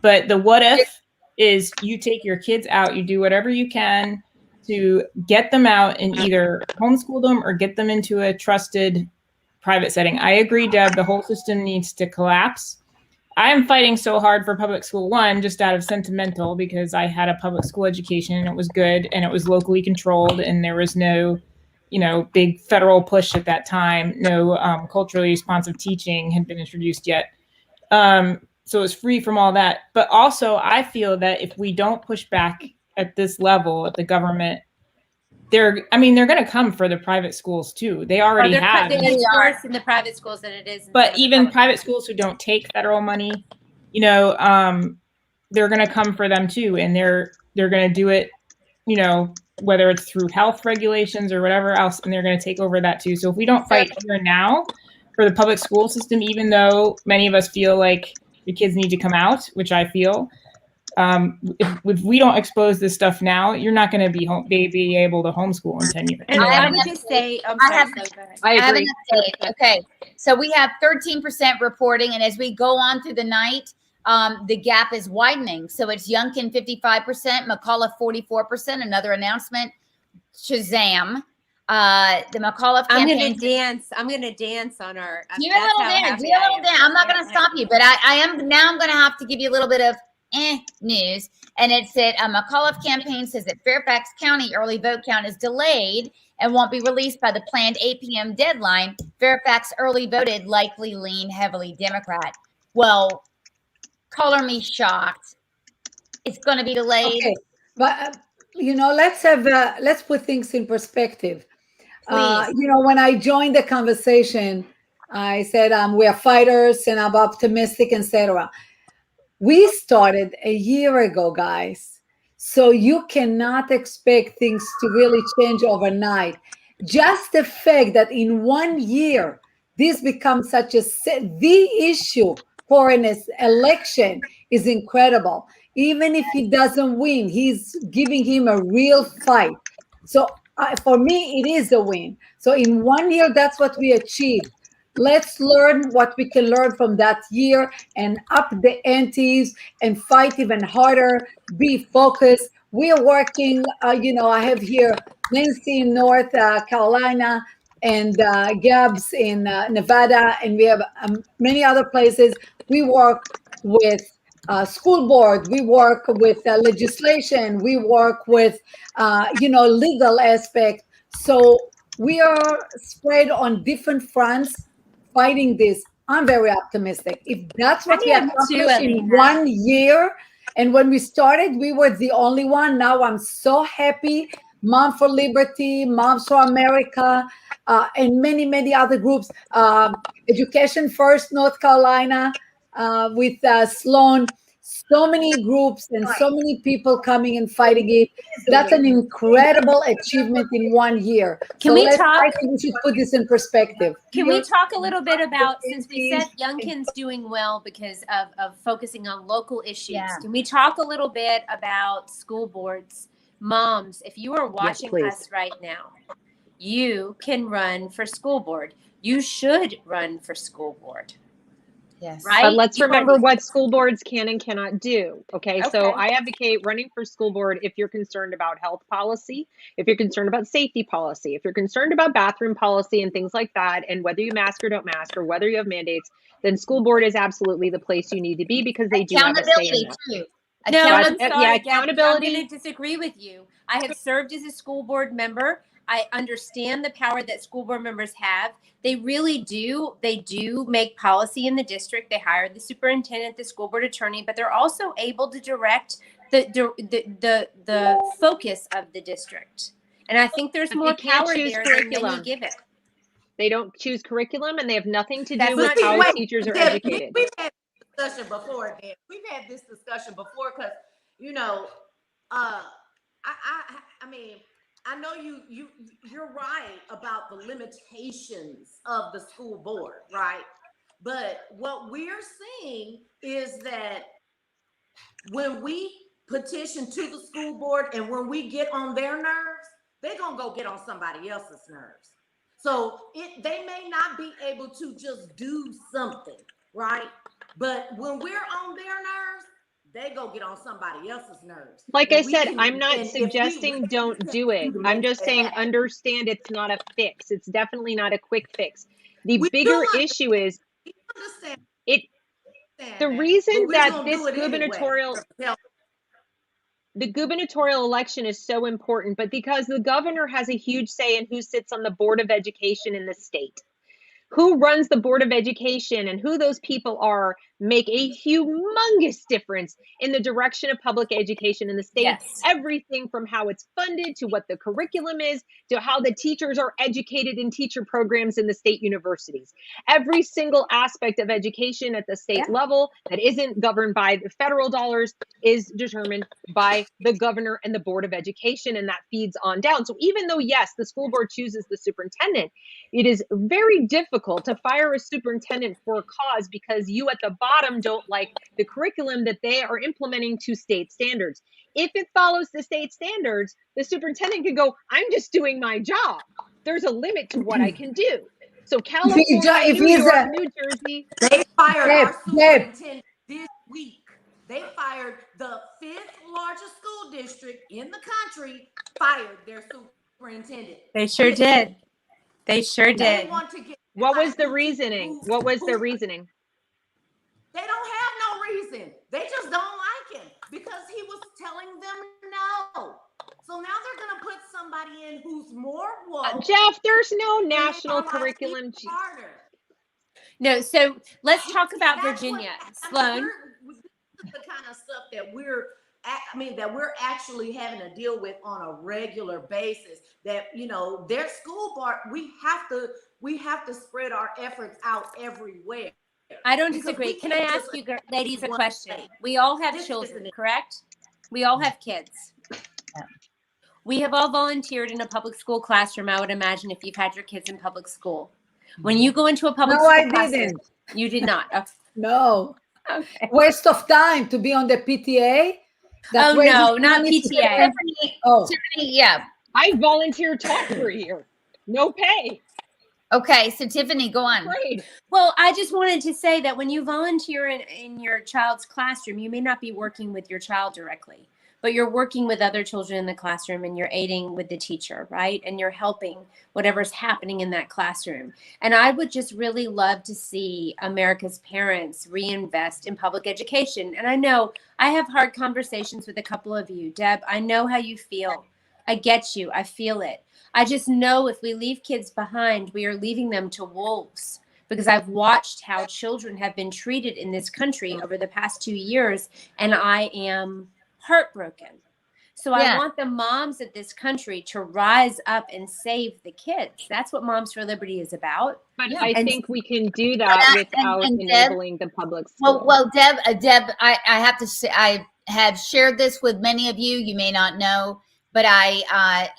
Speaker 5: the what if is you take your kids out, you do whatever you can to get them out and either homeschool them or get them into a trusted private setting. I agree, Deb, the whole system needs to collapse. I am fighting so hard for public school, one, just out of sentimental, because I had a public school education and it was good and it was locally controlled and there was no, big federal push at that time. No culturally responsive teaching had been introduced yet. So it was free from all that. But also I feel that if we don't push back at this level at the government, they're going to come for the private schools too. They already have.
Speaker 2: It's worse in the private schools than it is.
Speaker 5: But even private schools who don't take federal money, they're going to come for them too, and they're going to do it, whether it's through health regulations or whatever else, and they're going to take over that too. So if we don't fight here now for the public school system, even though many of us feel like the kids need to come out, which I feel. If we don't expose this stuff now, you're not going to be able to homeschool in 10 years.
Speaker 2: And I would just say,
Speaker 4: I agree.
Speaker 1: Okay, so we have 13% reporting, and as we go on through the night, the gap is widening. So it's Youngkin 55%, McAuliffe 44%. Another announcement, Shazam. The McAuliffe campaign.
Speaker 2: I'm gonna dance on our.
Speaker 1: Do a little dance. I'm not gonna stop you, but I'm going to have to give you a little bit of news. And it's that McAuliffe campaign says that Fairfax County early vote count is delayed and won't be released by the planned 8 p.m. deadline. Fairfax early voted likely lean heavily Democrat. Well, color me shocked. It's going to be delayed.
Speaker 6: Okay, but let's put things in perspective. When I joined the conversation, I said we are fighters and I'm optimistic, etc. We started a year ago, guys. So you cannot expect things to really change overnight. Just the fact that in 1 year, this becomes such the issue for an election is incredible. Even if he doesn't win, he's giving him a real fight. So for me, it is a win. So in 1 year, that's what we achieved. Let's learn what we can learn from that year and up the antes and fight even harder, be focused. We are working, I have here Nancy in North Carolina and Gabs in Nevada, and we have many other places. We work with school board, we work with legislation, we work with, legal aspect. So we are spread on different fronts fighting this. I'm very optimistic. If that's what we accomplish in 1 year, And when we started, we were the only one. Now I'm so happy. Mom for Liberty, Moms for America, and many, many other groups. Education First North Carolina with Sloan. So many groups and so many people coming and fighting it. That's an incredible achievement in 1 year.
Speaker 2: Can
Speaker 6: So
Speaker 2: we
Speaker 6: I
Speaker 2: talk?
Speaker 6: think we should put this in perspective.
Speaker 2: Can we talk a little bit about, since we said Youngkin's doing well because of focusing on local issues,
Speaker 1: Yeah.
Speaker 2: can we talk a little bit about school boards? Moms, if you are watching
Speaker 4: please.
Speaker 2: us right now, you can run for school board. You should run for school board,
Speaker 1: Yes.
Speaker 2: right?
Speaker 4: But let's
Speaker 2: You
Speaker 4: remember
Speaker 2: already-
Speaker 4: what school boards can and cannot do. Okay. So
Speaker 2: Okay.
Speaker 4: I advocate running for school board if you're concerned about health policy, if you're concerned about safety policy, if you're concerned about bathroom policy and things like that, and whether you mask or don't mask, or whether you have mandates, then school board is absolutely the place you need to be because they do have a say in
Speaker 1: Accountability
Speaker 4: that.
Speaker 1: too.
Speaker 2: No, I'm
Speaker 4: That's-
Speaker 2: sorry,
Speaker 4: yeah,
Speaker 2: Deb.
Speaker 4: accountability.
Speaker 2: I'm going to disagree with you. I have served as a school board member. I understand the power that school board members have. They really do. They do make policy in the district. They hire the superintendent, the school board attorney, but they're also able to direct the focus of the district. And I think there's
Speaker 4: But
Speaker 2: more
Speaker 4: they can't
Speaker 2: power
Speaker 4: choose
Speaker 2: there than you
Speaker 4: curriculum.
Speaker 2: give it.
Speaker 4: They don't choose curriculum, and they have nothing to
Speaker 2: That's
Speaker 4: do with
Speaker 2: not
Speaker 4: how
Speaker 2: true.
Speaker 4: teachers are
Speaker 3: Deb,
Speaker 4: educated.
Speaker 3: We've had this discussion before, Deb. We've had this discussion before because, I mean, I know you're right about the limitations of the school board, right? But what we're seeing is that when we petition to the school board and when we get on their nerves, they're gonna go get on somebody else's nerves. So they may not be able to just do something, right? But when we're on their nerves, they go get on somebody else's nerves.
Speaker 4: Like
Speaker 3: And
Speaker 4: I
Speaker 3: we
Speaker 4: said,
Speaker 3: can-
Speaker 4: I'm not
Speaker 3: and if we
Speaker 4: suggesting
Speaker 3: really
Speaker 4: don't
Speaker 3: can
Speaker 4: do it.
Speaker 3: to
Speaker 4: I'm
Speaker 3: make
Speaker 4: just
Speaker 3: that
Speaker 4: saying
Speaker 3: happen.
Speaker 4: understand it's not a fix. It's definitely not a quick fix. The
Speaker 3: We
Speaker 4: bigger
Speaker 3: do
Speaker 4: issue is
Speaker 3: understand
Speaker 4: it.
Speaker 3: that,
Speaker 4: The
Speaker 3: but
Speaker 4: reason
Speaker 3: we're
Speaker 4: that
Speaker 3: gonna
Speaker 4: this
Speaker 3: do it anyway.
Speaker 4: gubernatorial
Speaker 3: Help.
Speaker 4: the gubernatorial election is so important, but because the governor has a huge say in who sits on the board of education in the state. Who runs the board of education and who those people are make a humongous difference in the direction of public education in the state.
Speaker 2: Yes.
Speaker 4: Everything from how it's funded to what the curriculum is to how the teachers are educated in teacher programs in the state universities. Every single aspect of education at the state level that isn't governed by the federal dollars is determined by the governor and the board of education, and that feeds on down. So even though, yes, the school board chooses the superintendent, it is very difficult to fire a superintendent for a cause because you at the bottom don't like the curriculum that they are implementing to state standards. If it follows the state standards, the superintendent can go, I'm just doing my job. There's a limit to what I can do. So California,
Speaker 6: if
Speaker 4: New
Speaker 6: he's
Speaker 4: York,
Speaker 6: a-
Speaker 4: New Jersey.
Speaker 3: They fired
Speaker 6: Deb,
Speaker 3: our
Speaker 6: Deb.
Speaker 3: superintendent this week. They fired the 5th largest school district in the country, fired their superintendent.
Speaker 2: They sure did. They sure
Speaker 3: They
Speaker 2: did.
Speaker 3: want to get.
Speaker 4: What was the reasoning? What was their reasoning?
Speaker 3: They don't have no reason. They just don't like him because he was telling them no. So now they're gonna put somebody in who's more woke.
Speaker 4: Jeff, there's no
Speaker 3: and they
Speaker 4: national
Speaker 3: are like
Speaker 4: curriculum.
Speaker 3: even harder.
Speaker 2: No, so let's talk about
Speaker 3: That's
Speaker 2: Virginia.
Speaker 3: what-
Speaker 2: Sloan.
Speaker 3: This is the kind of stuff that we're actually having to deal with on a regular basis. That their school board, we have to spread our efforts out everywhere.
Speaker 2: I don't
Speaker 3: Because
Speaker 2: disagree.
Speaker 3: we
Speaker 2: Can I
Speaker 3: can't
Speaker 2: ask
Speaker 3: just
Speaker 2: you ladies a
Speaker 3: one
Speaker 2: question?
Speaker 3: thing.
Speaker 2: We all have
Speaker 3: This
Speaker 2: children,
Speaker 3: isn't it.
Speaker 2: correct? We all have kids. We have all volunteered in a public school classroom, I would imagine, if you've had your kids in public school. When you go into a public
Speaker 6: No,
Speaker 2: school
Speaker 6: I
Speaker 2: classroom,
Speaker 6: didn't.
Speaker 2: you did not.
Speaker 6: No.
Speaker 2: Okay.
Speaker 6: Waste of time to be on the PTA. That
Speaker 2: Oh,
Speaker 6: raises
Speaker 2: no, not
Speaker 6: money to-
Speaker 2: PTA.
Speaker 1: Tiffany,
Speaker 6: Oh,
Speaker 1: Tiffany, yeah.
Speaker 4: I volunteer taught for a year. No pay.
Speaker 1: Okay, so Tiffany, go on.
Speaker 4: Grade.
Speaker 2: Well, I just wanted to say that when you volunteer in your child's classroom, you may not be working with your child directly, but you're working with other children in the classroom and you're aiding with the teacher, right? And you're helping whatever's happening in that classroom. And I would just really love to see America's parents reinvest in public education. And I know I have hard conversations with a couple of you. Deb, I know how you feel. I get you. I feel it. I just know if we leave kids behind, we are leaving them to wolves because I've watched how children have been treated in this country over the past 2 years, and I am heartbroken. So I
Speaker 1: Yeah.
Speaker 2: want the moms of this country to rise up and save the kids. That's what Moms for Liberty is about.
Speaker 4: But
Speaker 1: Yeah.
Speaker 4: I
Speaker 2: And-
Speaker 4: think we can do that without
Speaker 1: and Deb-
Speaker 4: enabling the public school.
Speaker 1: Well, Deb, I have to say, I have shared this with many of you. You may not know, but I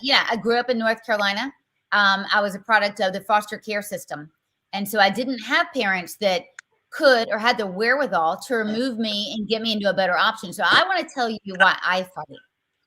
Speaker 1: grew up in North Carolina. I was a product of the foster care system. And so I didn't have parents that could or had the wherewithal to remove me and get me into a better option. So I want to tell you why I fight,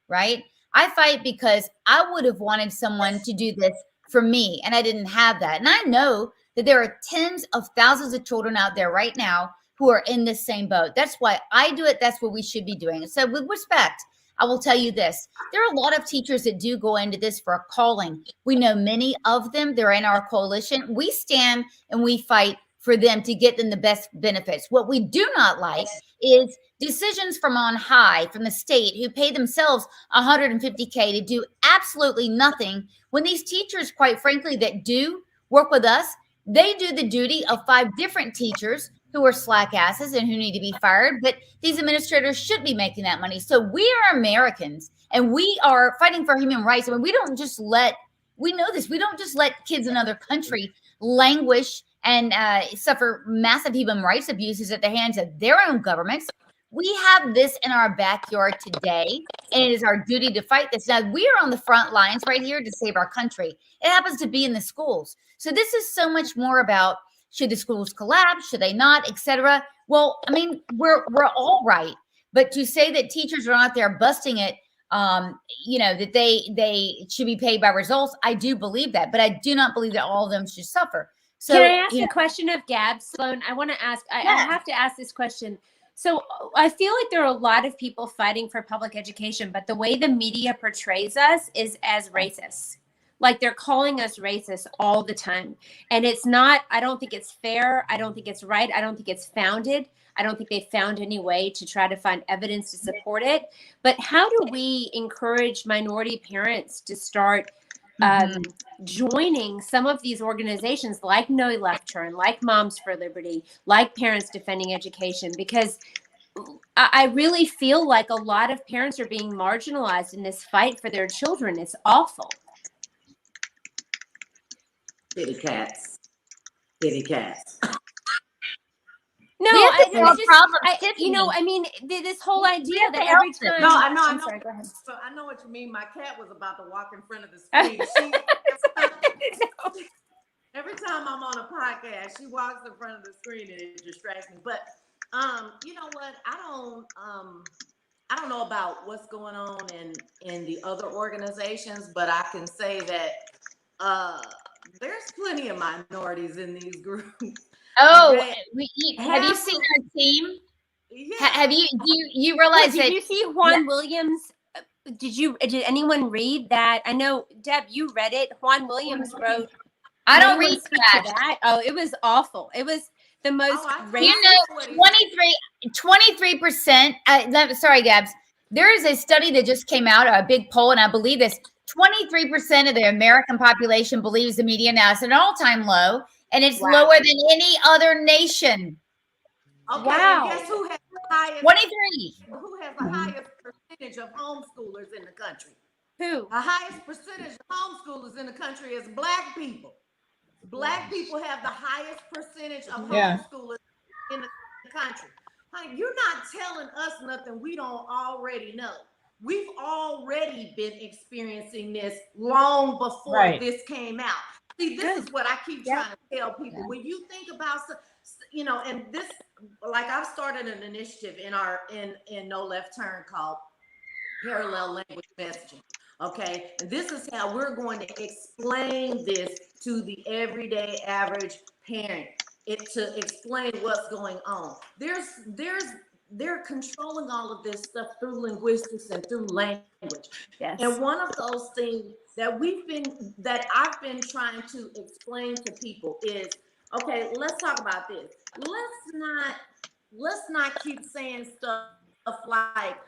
Speaker 1: right? I fight because I would have wanted someone to do this for me, and I didn't have that. And I know that there are tens of thousands of children out there right now who are in this same boat. That's why I do it. That's what we should be doing. So with respect, I will tell you this. There are a lot of teachers that do go into this for a calling. We know many of them. They're in our coalition. We stand and we fight for them to get them the best benefits. What we do not like is decisions from on high, from the state, who pay themselves $150K to do absolutely nothing, when these teachers, quite frankly, that do work with us, they do the duty of 5 different teachers who are slack asses and who need to be fired. But these administrators should be making that money. So we are Americans, and we are fighting for human rights. I mean, we know this, we don't just let kids in another country languish and suffer massive human rights abuses at the hands of their own governments. We have this in our backyard today, and it is our duty to fight this. Now, we are on the front lines right here to save our country. It happens to be in the schools. So this is so much more about, should the schools collapse, should they not, etc. Well, I mean, we're all right. But to say that teachers are out there busting it, that they should be paid by results, I do believe that. But I do not believe that all of them should suffer. So,
Speaker 2: can I ask a question of Gab, Sloan? I want to ask, I have to ask this question. So I feel like there are a lot of people fighting for public education, but the way the media portrays us is as racists. Like they're calling us racist all the time. And it's not, I don't think it's fair. I don't think it's right. I don't think it's founded. I don't think they found any way to try to find evidence to support it. But how do we encourage minority parents to start joining some of these organizations like No Left Turn, like Moms for Liberty, like Parents Defending Education? Because I really feel like a lot of parents are being marginalized in this fight for their children. It's awful.
Speaker 3: Kitty cats.
Speaker 2: No,
Speaker 1: We have to
Speaker 2: I
Speaker 1: solve
Speaker 2: just,
Speaker 1: problems, Tiffany.
Speaker 2: I mean, this whole idea
Speaker 1: have
Speaker 2: that
Speaker 1: to
Speaker 2: every
Speaker 1: help them.
Speaker 2: time.
Speaker 3: No, I know.
Speaker 2: I'm sorry, go ahead.
Speaker 3: So I know what you mean. My cat was about to walk in front of the screen. Every time I'm on a podcast, she walks in front of the screen and it distracts me. But you know what? I don't know about what's going on in the other organizations, but I can say that there's plenty of minorities in these groups.
Speaker 1: Oh,
Speaker 3: Okay.
Speaker 1: have you seen our team?
Speaker 3: Yeah.
Speaker 1: Have you? Do you realize
Speaker 2: Did
Speaker 1: that?
Speaker 2: you see Juan Williams? Did anyone read that? I know, Deb, you read it. Juan Williams wrote.
Speaker 1: I don't
Speaker 2: anyone
Speaker 1: read
Speaker 2: speak to
Speaker 1: that.
Speaker 2: Oh, it was awful. It was the most
Speaker 1: You know, 23%. Sorry, Gabs. There is a study that just came out, a big poll, and I believe this: 23% of the American population believes the media now is an all-time low, and it's lower than any other nation.
Speaker 3: Okay,
Speaker 2: Wow.
Speaker 3: and guess who has the highest?
Speaker 1: 23.
Speaker 3: Who has the highest percentage of homeschoolers in the country?
Speaker 2: Who?
Speaker 3: The highest percentage of homeschoolers in the country is Black people. Black people have the highest percentage of homeschoolers in the country. Honey, you're not telling us nothing we don't already know. We've already been experiencing this long before this came out. See, this is what I keep trying to tell people. When you think about, and this, like I've started an initiative in No Left Turn called Parallel Language Messaging. Okay, and this is how we're going to explain this to the everyday average parent. To explain what's going on. They're controlling all of this stuff through linguistics and through language.
Speaker 2: Yes.
Speaker 3: And one of those things that I've been trying to explain to people is, okay, let's talk about this. Let's not keep saying stuff like,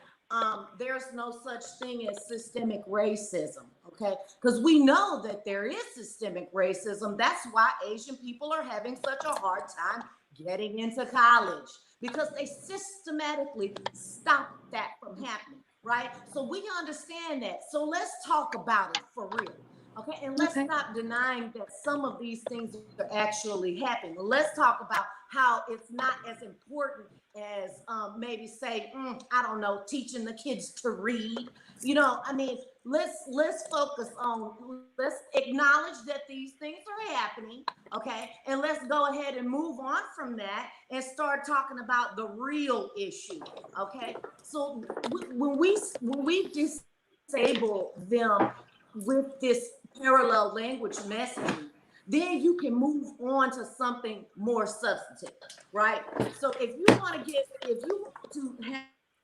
Speaker 3: there's no such thing as systemic racism, okay? Because we know that there is systemic racism. That's why Asian people are having such a hard time getting into college, because they systematically stop that from happening, right? So we understand that. So let's talk about it for real. Okay, and let's stop denying that some of these things are actually happening. Let's talk about how it's not as important as maybe say, I don't know, teaching the kids to read. You know, I mean, let's focus on, let's acknowledge that these things are happening, okay, and let's go ahead and move on from that and start talking about the real issue, okay. So when we disable them with this parallel language messaging, then you can move on to something more substantive, right? So if you want to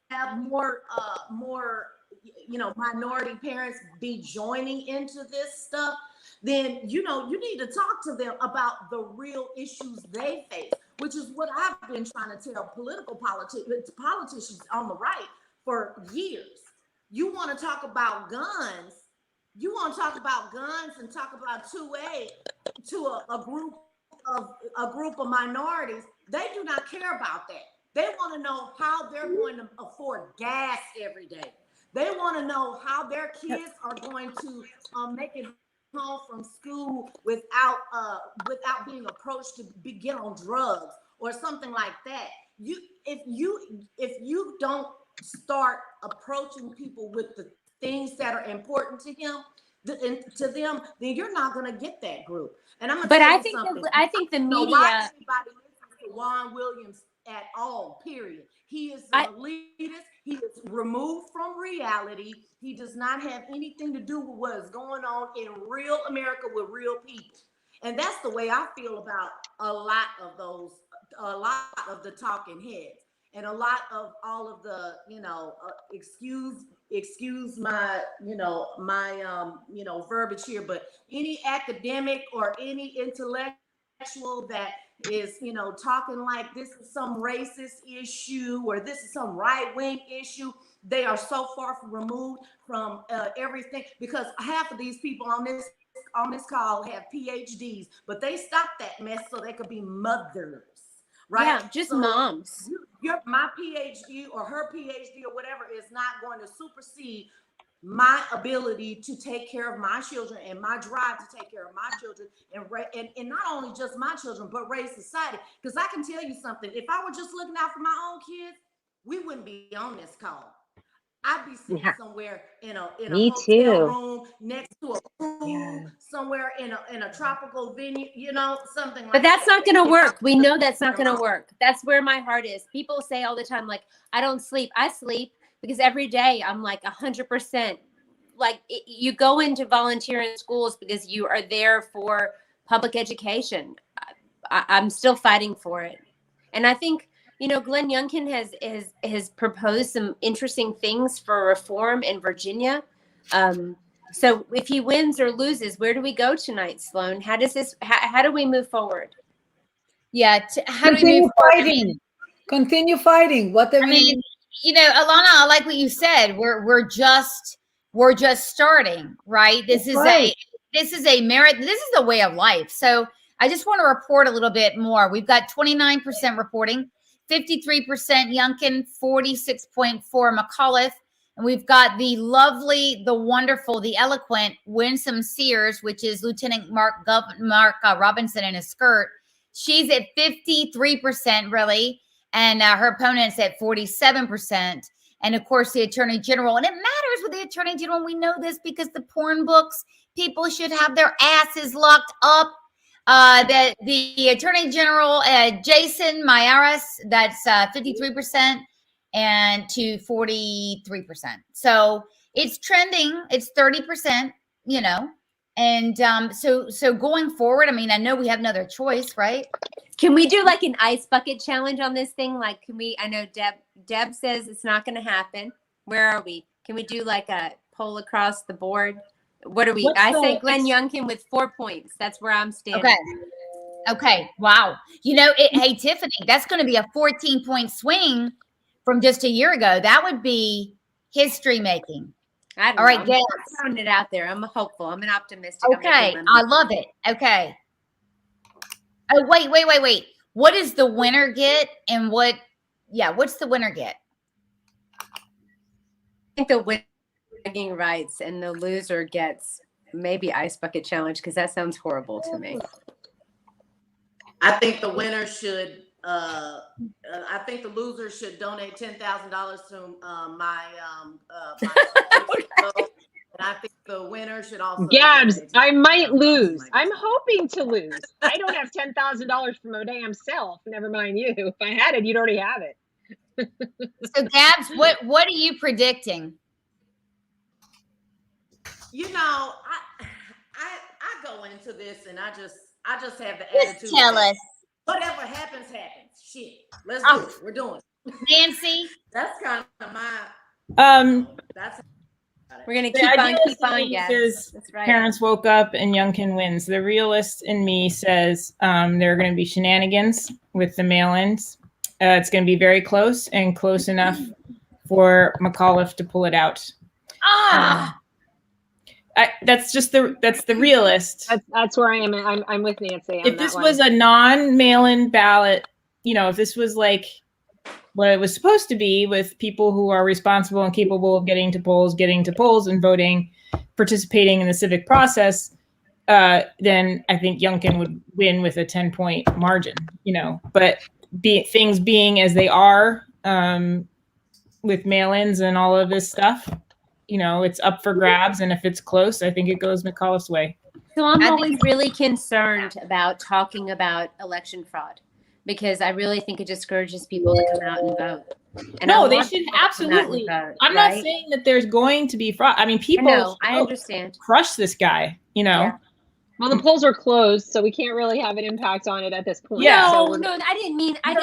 Speaker 3: have more minority parents be joining into this stuff, then you need to talk to them about the real issues they face, which is what I've been trying to tell politicians on the right for years. You want to talk about guns. You want to talk about guns and talk about 2A to a group of minorities. They do not care about that. They want to know how they're going to afford gas every day. They want to know how their kids are going to make it home from school without being approached to get on drugs or something like that. If you don't start approaching people with the things that are important to them, then you're not going to get that group. And I'm going to tell you something.
Speaker 2: I think the media.
Speaker 3: Why anybody listens to Juan Williams at all? Period. He is an elitist. He is removed from reality. He does not have anything to do with what is going on in real America with real people. And that's the way I feel about a lot of the talking heads. And a lot of all of the, excuse my, verbiage here, but any academic or any intellectual that is, talking like this is some racist issue or this is some right-wing issue, they are so far removed from everything, because half of these people on this call have PhDs, but they stopped that mess so they could be mothers. Right?
Speaker 2: Yeah, just so moms.
Speaker 3: My PhD or her PhD or whatever is not going to supersede my ability to take care of my children and my drive to take care of my children and not only just my children, but raise society. Because I can tell you something, if I were just looking out for my own kids, we wouldn't be on this call. I'd be sitting somewhere in a hotel room next to a pool, somewhere in a tropical venue, something like that.
Speaker 2: But that's not going to work. We know that's not going to work. That's where my heart is. People say all the time, like, I don't sleep. I sleep because every day I'm like 100%. Like, you go into volunteer in schools because you are there for public education. I'm still fighting for it. And I think, Glenn Youngkin has proposed some interesting things for reform in Virginia. So if he wins or loses, where do we go tonight, Sloan? How do we move forward?
Speaker 1: Yeah. How do we move forward?
Speaker 6: Continue fighting.
Speaker 1: I mean, Alana, I like what you said. We're just starting, right? This is a merit. This is a way of life. So I just want to report a little bit more. We've got 29% reporting. 53% Youngkin, 46.4 McAuliffe. And we've got the lovely, the wonderful, the eloquent Winsome Sears, which is Lieutenant Mark Robinson in a skirt. She's at 53%, really. And her opponent's at 47%. And of course, the Attorney General. And it matters with the Attorney General. We know this because the porn books, people should have their asses locked up. The Attorney General, Jason Miyares, that's 53% and to 43%. So it's trending. It's 30%, and so going forward, I mean, I know we have another choice, right?
Speaker 2: Can we do like an ice bucket challenge on this thing? Like, I know Deb says it's not going to happen. Where are we? Can we do like a poll across the board? What are we? I say Glenn Youngkin with 4 points. That's where I'm standing.
Speaker 1: Okay. Wow. Hey, Tiffany, that's going to be a 14-point swing from just a year ago. That would be history making.
Speaker 2: I don't
Speaker 1: All right,
Speaker 2: know.
Speaker 1: Gabs.
Speaker 2: I'm throwing it out there. I'm hopeful. I'm an optimistic. I'm
Speaker 1: Okay,
Speaker 2: making
Speaker 1: I love it. Okay. Oh, wait. What does the winner get, and what's the winner get?
Speaker 2: I think the winner bragging rights and the loser gets maybe ice bucket challenge, because that sounds horrible to me.
Speaker 3: I think the winner should. I think the loser should donate $10,000 to my and I think the winner should also.
Speaker 4: Gabs, I might lose. I'm hoping to lose. I don't have $10,000 for my damn self. Never mind you. If I had it, you'd already have it.
Speaker 1: So, Gabs, what are you predicting?
Speaker 3: You know, I go into this and I just have the
Speaker 1: Just
Speaker 3: attitude.
Speaker 1: tell us.
Speaker 3: Whatever happens, happens. Shit, let's do it. We're doing it.
Speaker 1: Nancy?
Speaker 3: That's kind of my. That's.
Speaker 2: We're gonna
Speaker 5: The
Speaker 2: keep
Speaker 5: idealist
Speaker 2: on,
Speaker 5: in me
Speaker 2: Gabs.
Speaker 5: says
Speaker 2: That's right.
Speaker 5: parents woke up and Youngkin wins. The realist in me says there are going to be shenanigans with the mail-ins. It's going to be very close and close enough for McAuliffe to pull it out. That's the realist.
Speaker 4: That's where I am. I'm with Nancy.
Speaker 5: If this was a non-mail-in ballot, if this was like what it was supposed to be, with people who are responsible and capable of getting to polls and voting, participating in the civic process, then I think Youngkin would win with a 10-point margin, but things being as they are, with mail-ins and all of this stuff, it's up for grabs. And if it's close, I think it goes McAuliffe's way.
Speaker 2: So I'm always really concerned about talking about election fraud, because I really think it discourages people to come out and vote. And
Speaker 5: no, they should absolutely.
Speaker 2: Vote,
Speaker 5: I'm not saying that there's going to be fraud. I mean, people
Speaker 2: I understand.
Speaker 5: Crush this guy,
Speaker 2: Yeah.
Speaker 4: Well, the polls are closed, so we can't really have an impact on it at this point.
Speaker 5: Yeah.
Speaker 2: No, I didn't mean. I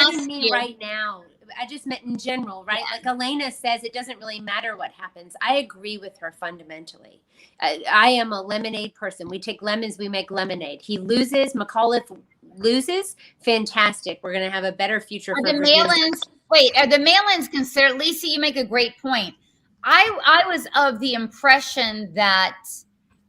Speaker 2: didn't mean right now. I just meant in general, right? Like Elena says, it doesn't really matter what happens. I agree with her fundamentally. I am a lemonade person. We take lemons, we make lemonade. He loses, McAuliffe loses. Fantastic. We're going to have a better future.
Speaker 1: Are the mail-ins? Wait, are the mail-ins considered? Lisa, you make a great point. I was of the impression that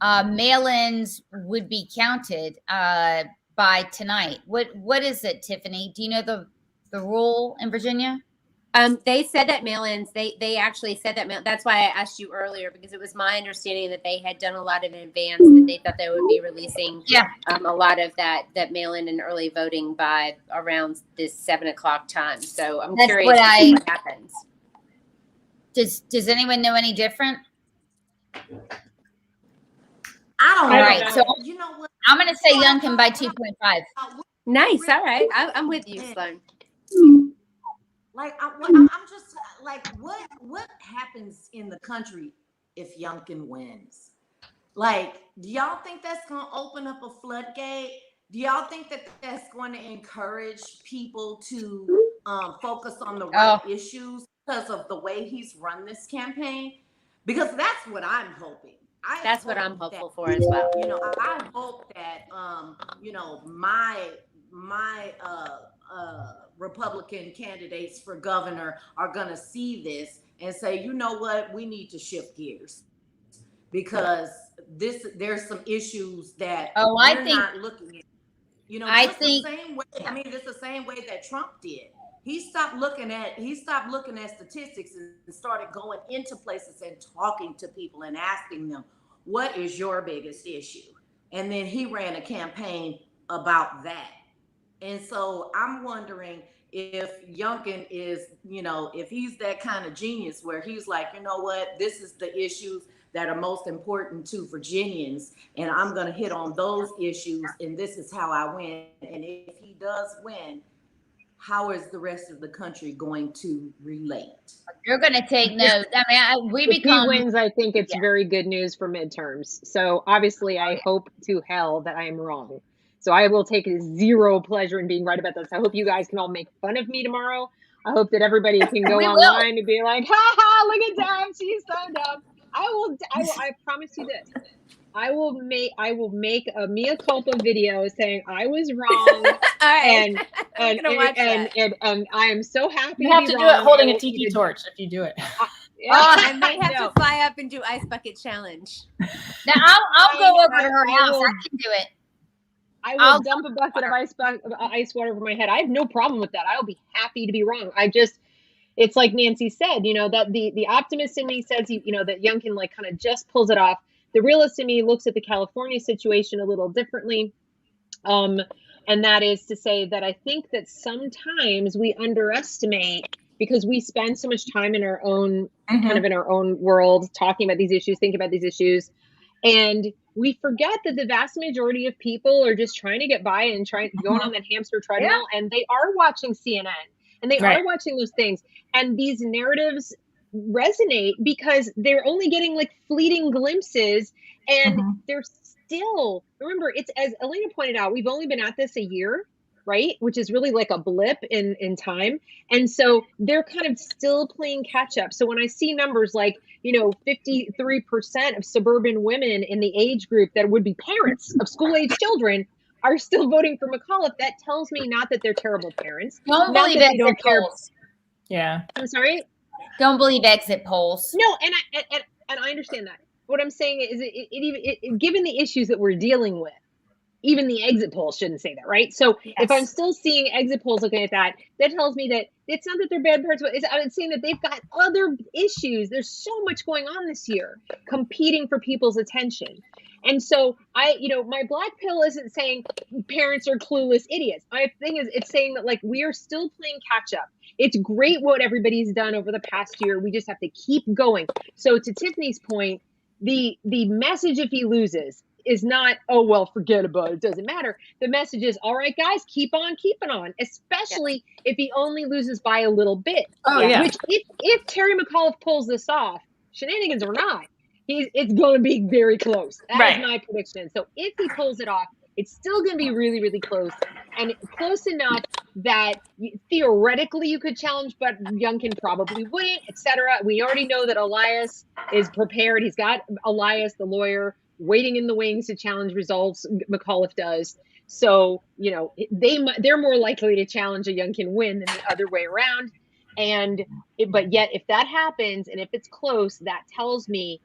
Speaker 1: mail-ins would be counted by tonight. What is it, Tiffany? Do you know the rule in Virginia?
Speaker 2: They said that mail-ins, they actually said that that's why I asked you earlier, because it was my understanding that they had done a lot in advance, that they thought they would be releasing a lot of that mail-in and early voting by around this 7:00 time. So I'm curious what happens.
Speaker 1: Does anyone know any different?
Speaker 3: I don't know.
Speaker 1: All right, so
Speaker 3: you know what?
Speaker 1: I'm going to say Youngkin by 2.5.
Speaker 2: Nice. All right. I'm with you, Sloan.
Speaker 3: Like I'm just like, what happens in the country if Youngkin wins? Like, do y'all think that's gonna open up a floodgate? Do y'all think that that's going to encourage people to focus on the right issues because of the way he's run this campaign? Because that's what I'm hoping.
Speaker 2: That's what I'm hopeful for as well.
Speaker 3: I hope that my Republican candidates for governor are going to see this and say, you know what, we need to shift gears, because there's some issues that we're not looking at. The same way. I mean, it's the same way that Trump did. He stopped looking at statistics and started going into places and talking to people and asking them, what is your biggest issue? And then he ran a campaign about that. And so I'm wondering if Youngkin is, if he's that kind of genius where he's like, you know what, this is the issues that are most important to Virginians, and I'm going to hit on those issues, and this is how I win. And if he does win, how is the rest of the country going to relate?
Speaker 1: You're going to take note. I mean,
Speaker 4: if he wins, I think it's very good news for midterms. So obviously, I hope to hell that I am wrong. So I will take zero pleasure in being right about this. I hope you guys can all make fun of me tomorrow. I hope that everybody can go online and be like, ha ha, look at Deb, she's so dumb. I promise you this. I will make a mea culpa video saying I was wrong. and I am so happy.
Speaker 5: You have to do it holding a tiki torch if you do it.
Speaker 2: I may have to fly up and do ice bucket challenge.
Speaker 1: Now I'll go over to her house.
Speaker 4: will-
Speaker 1: I can do it.
Speaker 4: I will
Speaker 1: I'll
Speaker 4: dump a bucket of ice water over my head. I have no problem with that. I'll be happy to be wrong. It's like Nancy said, that the optimist in me says, that Youngkin like kind of just pulls it off. The realist in me looks at the California situation a little differently. And that is to say that I think that sometimes we underestimate, because we spend so much time in our own kind of in our own world, talking about these issues, thinking about these issues. And we forget that the vast majority of people are just trying to get by and going on that hamster treadmill, and they are watching CNN and they are watching those things. And these narratives resonate because they're only getting like fleeting glimpses, and they're still, remember, it's, as Elena pointed out, we've only been at this a year, right? Which is really like a blip in time. And so they're kind of still playing catch up. So when I see numbers like, 53% of suburban women in the age group that would be parents of school-age children are still voting for McAuliffe, that tells me not that they're terrible parents.
Speaker 1: Don't
Speaker 4: not
Speaker 1: believe
Speaker 4: that they
Speaker 1: exit
Speaker 4: don't care.
Speaker 1: polls.
Speaker 5: Yeah.
Speaker 4: I'm sorry?
Speaker 1: Don't believe exit polls.
Speaker 4: No, and I understand that. What I'm saying is, given the issues that we're dealing with, even the exit polls shouldn't say that, right? So if I'm still seeing exit polls looking at that, that tells me that it's not that they're bad parents, but I'm saying that they've got other issues. There's so much going on this year, competing for people's attention. And so my black pill isn't saying parents are clueless idiots. My thing is, it's saying that like we are still playing catch up. It's great what everybody's done over the past year. We just have to keep going. So to Tiffany's point, the message, if he loses, is not, oh, well, forget about it. It doesn't matter. The message is, all right, guys, keep on keeping on, especially if he only loses by a little bit.
Speaker 5: Oh, yeah.
Speaker 4: Which if Terry McAuliffe pulls this off, shenanigans or not, it's going to be very close. That is my prediction. So if he pulls it off, it's still going to be really, really close, and close enough that theoretically you could challenge, but Youngkin probably wouldn't, etc. We already know that Elias is prepared. He's got Elias, the lawyer, waiting in the wings to challenge results. McAuliffe does. So, they're more likely to challenge a Youngkin win than the other way around. But yet, if that happens and if it's close, that tells me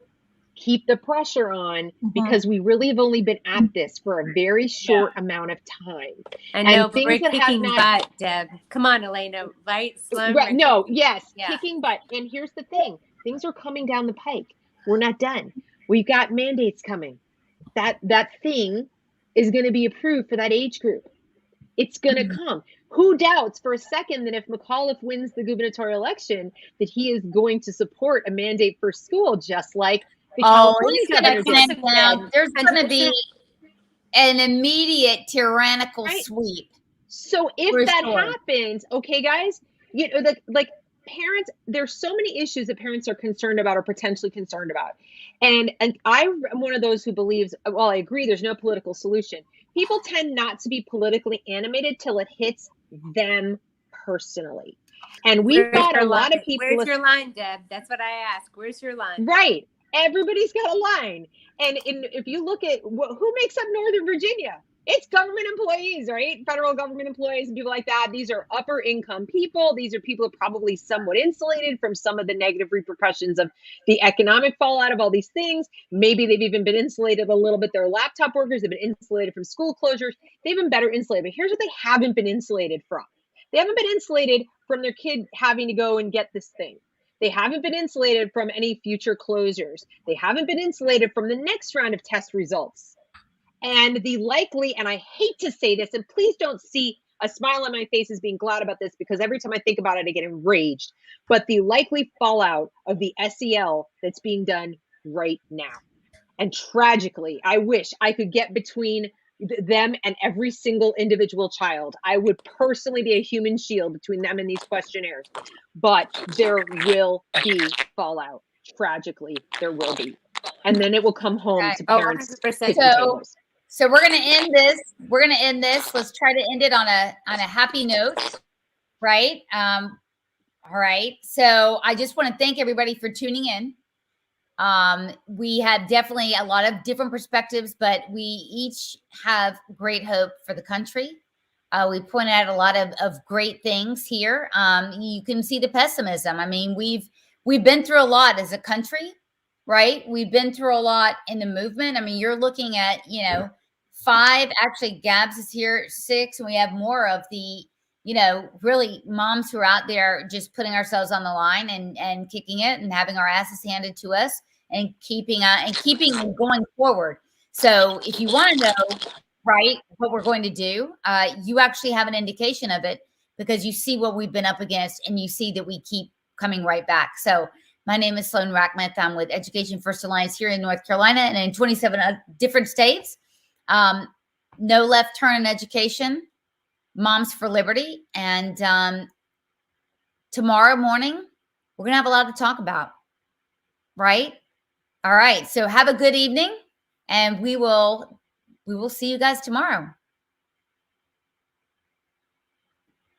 Speaker 4: keep the pressure on, because we really have only been at this for a very short amount of time.
Speaker 2: I know, but we're kicking butt, Deb. Come on, Elena, right?
Speaker 4: Kicking butt. And here's the thing. Things are coming down the pike. We're not done. We've got mandates coming. That thing is going to be approved for that age group. It's going to come. Who doubts for a second that if McAuliffe wins the gubernatorial election, that he is going to support a mandate for school, just like the California governor did?
Speaker 1: There's going to be an immediate tyrannical sweep.
Speaker 4: So if that happens, okay, guys, like parents, there's so many issues that parents are concerned about or potentially concerned about. And I'm one of those who believes, well, I agree, there's no political solution. People tend not to be politically animated till it hits them personally. And we've got a lot of people.
Speaker 2: Where's your line, Deb? That's what I ask. Where's your line?
Speaker 4: Right. Everybody's got a line. And if you look at who makes up Northern Virginia, it's government employees, right? Federal government employees and people like that. These are upper income people. These are people who are probably somewhat insulated from some of the negative repercussions of the economic fallout of all these things. Maybe they've even been insulated a little bit. They're laptop workers. They've been insulated from school closures. They've been better insulated. But here's what they haven't been insulated from. They haven't been insulated from their kid having to go and get this thing. They haven't been insulated from any future closures. They haven't been insulated from the next round of test results. And the likely, and I hate to say this, and please don't see a smile on my face as being glad about this, because every time I think about it, I get enraged, but the likely fallout of the SEL that's being done right now. And tragically, I wish I could get between them and every single individual child. I would personally be a human shield between them and these questionnaires, but there will be fallout. Tragically, there will be. And then it will come home to parents.
Speaker 1: So we're going to end this. We're going to end this. Let's try to end it on a happy note, right? All right. So I just want to thank everybody for tuning in. We have definitely a lot of different perspectives, but we each have great hope for the country. We pointed out a lot of great things here. You can see the pessimism. I mean, we've we've been through a lot as a country, right? We've been through a lot in the movement. I mean, you're looking at, 5, actually Gabs is here, 6, and we have more of the, really moms who are out there just putting ourselves on the line and kicking it and having our asses handed to us and keeping and going forward. So if you want to know, right, what we're going to do, you actually have an indication of it because you see what we've been up against and you see that we keep coming right back. So my name is Sloan Rackmeth. I'm with Education First Alliance here in North Carolina and in 27 different states. No left turn in education, Moms for Liberty. And tomorrow morning, we're going to have a lot to talk about, right? All right. So have a good evening, and we will see you guys tomorrow.